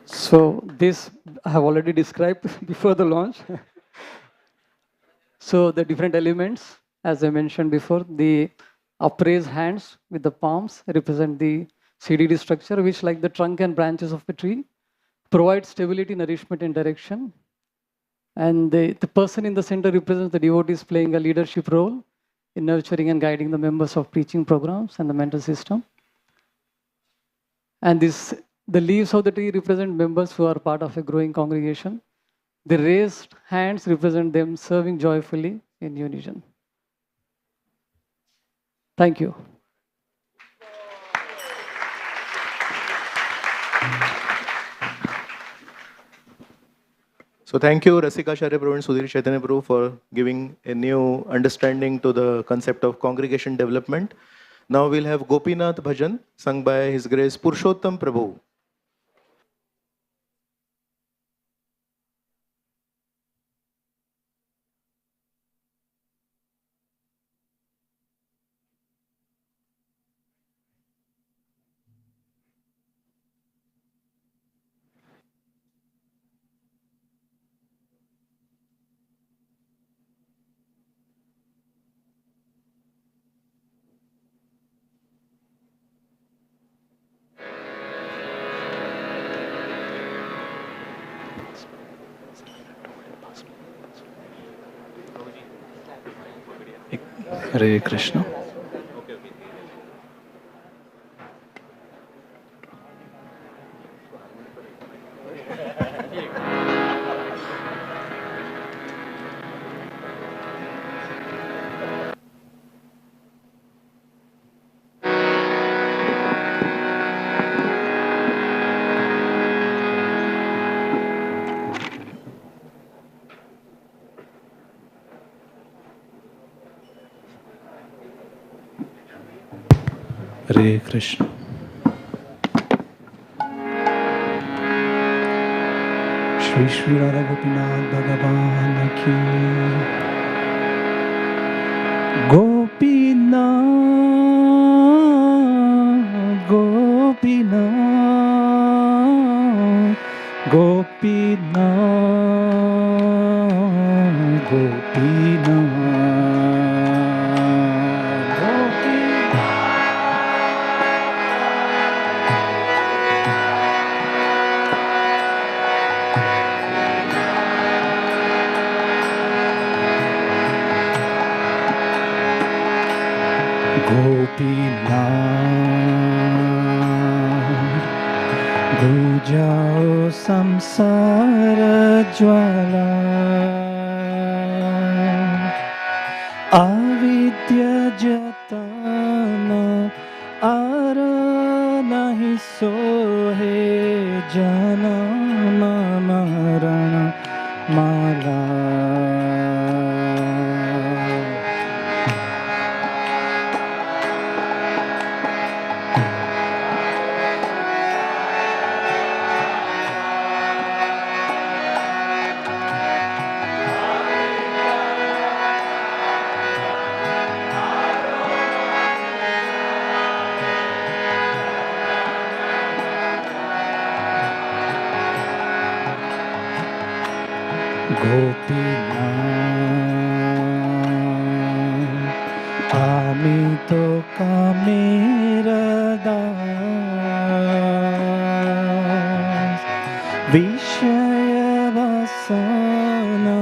So this I have already described before the launch. So the different elements, as I mentioned before, the upraised hands with the palms represent the CDD structure, which like the trunk and branches of the tree, provide stability, nourishment and direction. And the person in the center represents the devotees playing a leadership role in nurturing and guiding the members of preaching programs and the mental system. And the leaves of the tree represent members who are part of a growing congregation. The raised hands represent them serving joyfully in unison. Thank you. So thank you, Rasika Acharya Prabhu and Sudhir Chaitanya Prabhu, for giving a new understanding to the concept of congregation development. Now we'll have Gopinath Bhajan, sung by His Grace Purushottam Prabhu. Hare Krishna. Hare Krishna. Shri Shri Radha Gopinath Bhajan ki Gopinath, Gopinath, Gopinath, Gopinath. Gopinath, Gopinath. जाओ संसार ज्वाला अविद्या जतन are नहीं सोहे जनम मरण माला गोपीनाथ आमी तो कामेर दास विषय वासना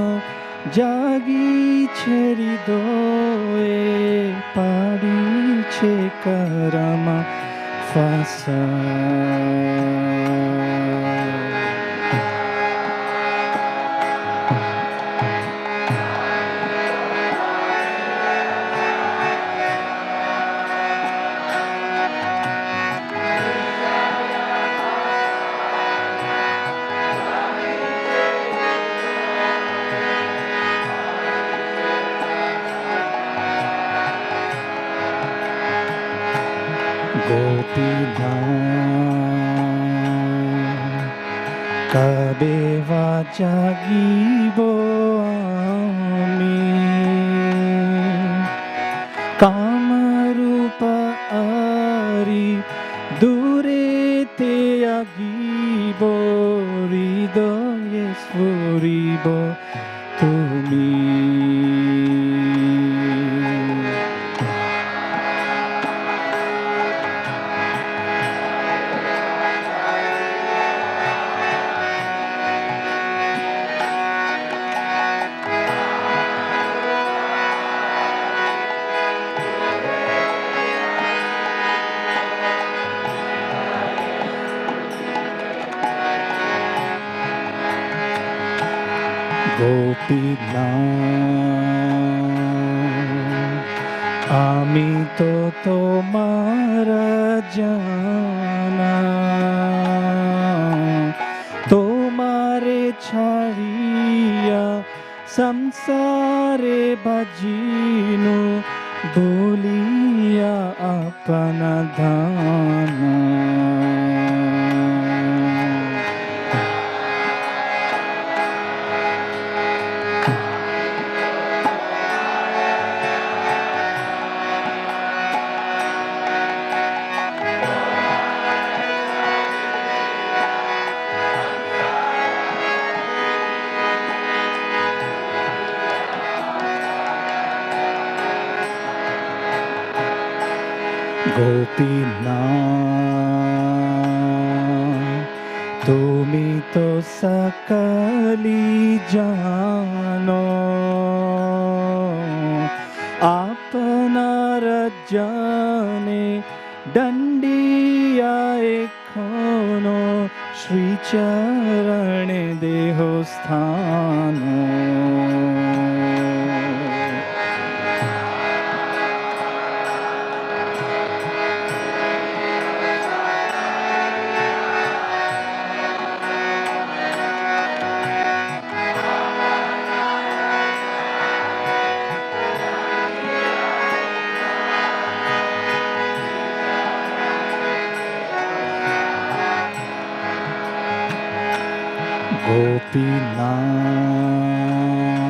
जागी छेरी दोए पाड़ी छे Karma fossa Gopinath kabe vajagibo ami kamarupa ari dure te agibo hridoye svuribo tumi Gopinath আমি তো তোমার জানা তোমারে ছাড়িয়া সংসারে বাজিনু বলিয়া আপনা ধানা Gopinath তুমি তো সকলি জানো আপনার জানে দণ্ডিয়া এখনো শ্রীচরণে দেহ স্থান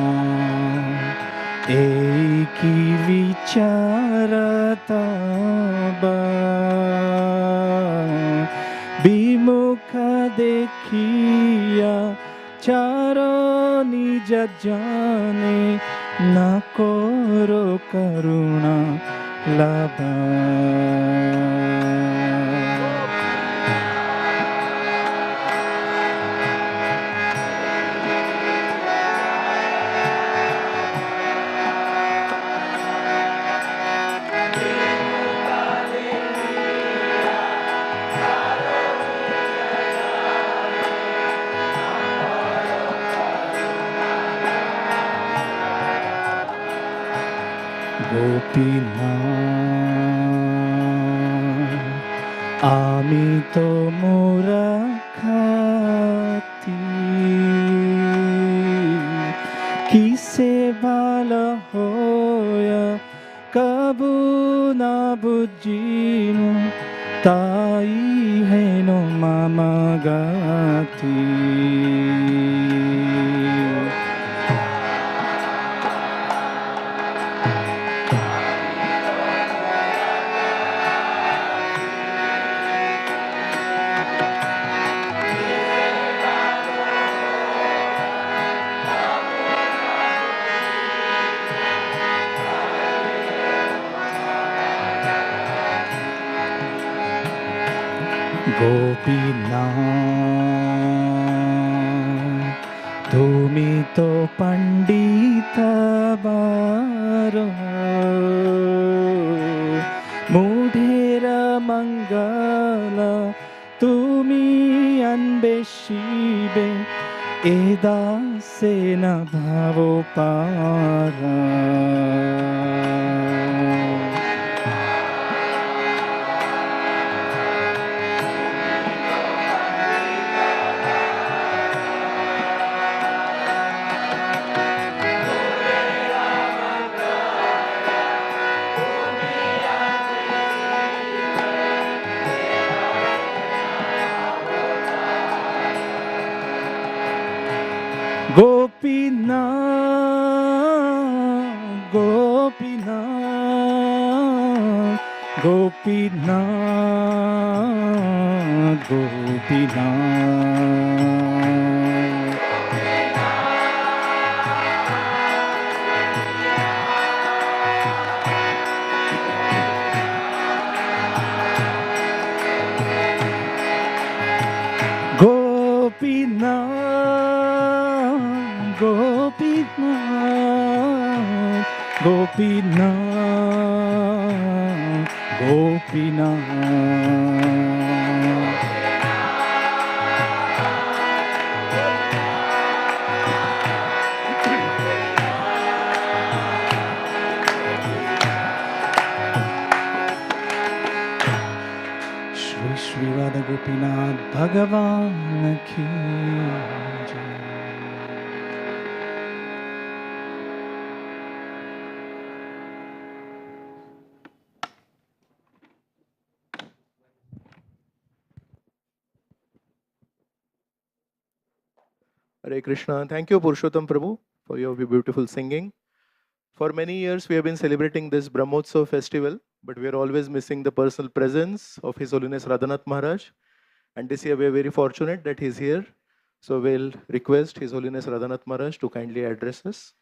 Gopinath এই কি বিচারতব বিমুখ দেখিয়া চারো নিজ জানে না করো করুণা লাভ Gopinath, ami to murakhati, kise bala hoya kabu na bujinu, tai hai no mamagati. Gopinath, tumi to pandita baro, mudhera mangala, tumi anbeshibe, eda sena bhavo para. Gopinath, Gopinath, Gopinath, Gopinath. Gopinath, Gopinath, Gopinath, Gopinath. Shri Shri Radha Gopinath Bhagavan ki jai. Hare Krishna. Thank you, Purushottam Prabhu, for your beautiful singing. For many years, we have been celebrating this Brahmotsav festival, but we are always missing the personal presence of His Holiness Radhanath Maharaj. And this year, we are very fortunate that he's here. So we'll request His Holiness Radhanath Maharaj to kindly address us.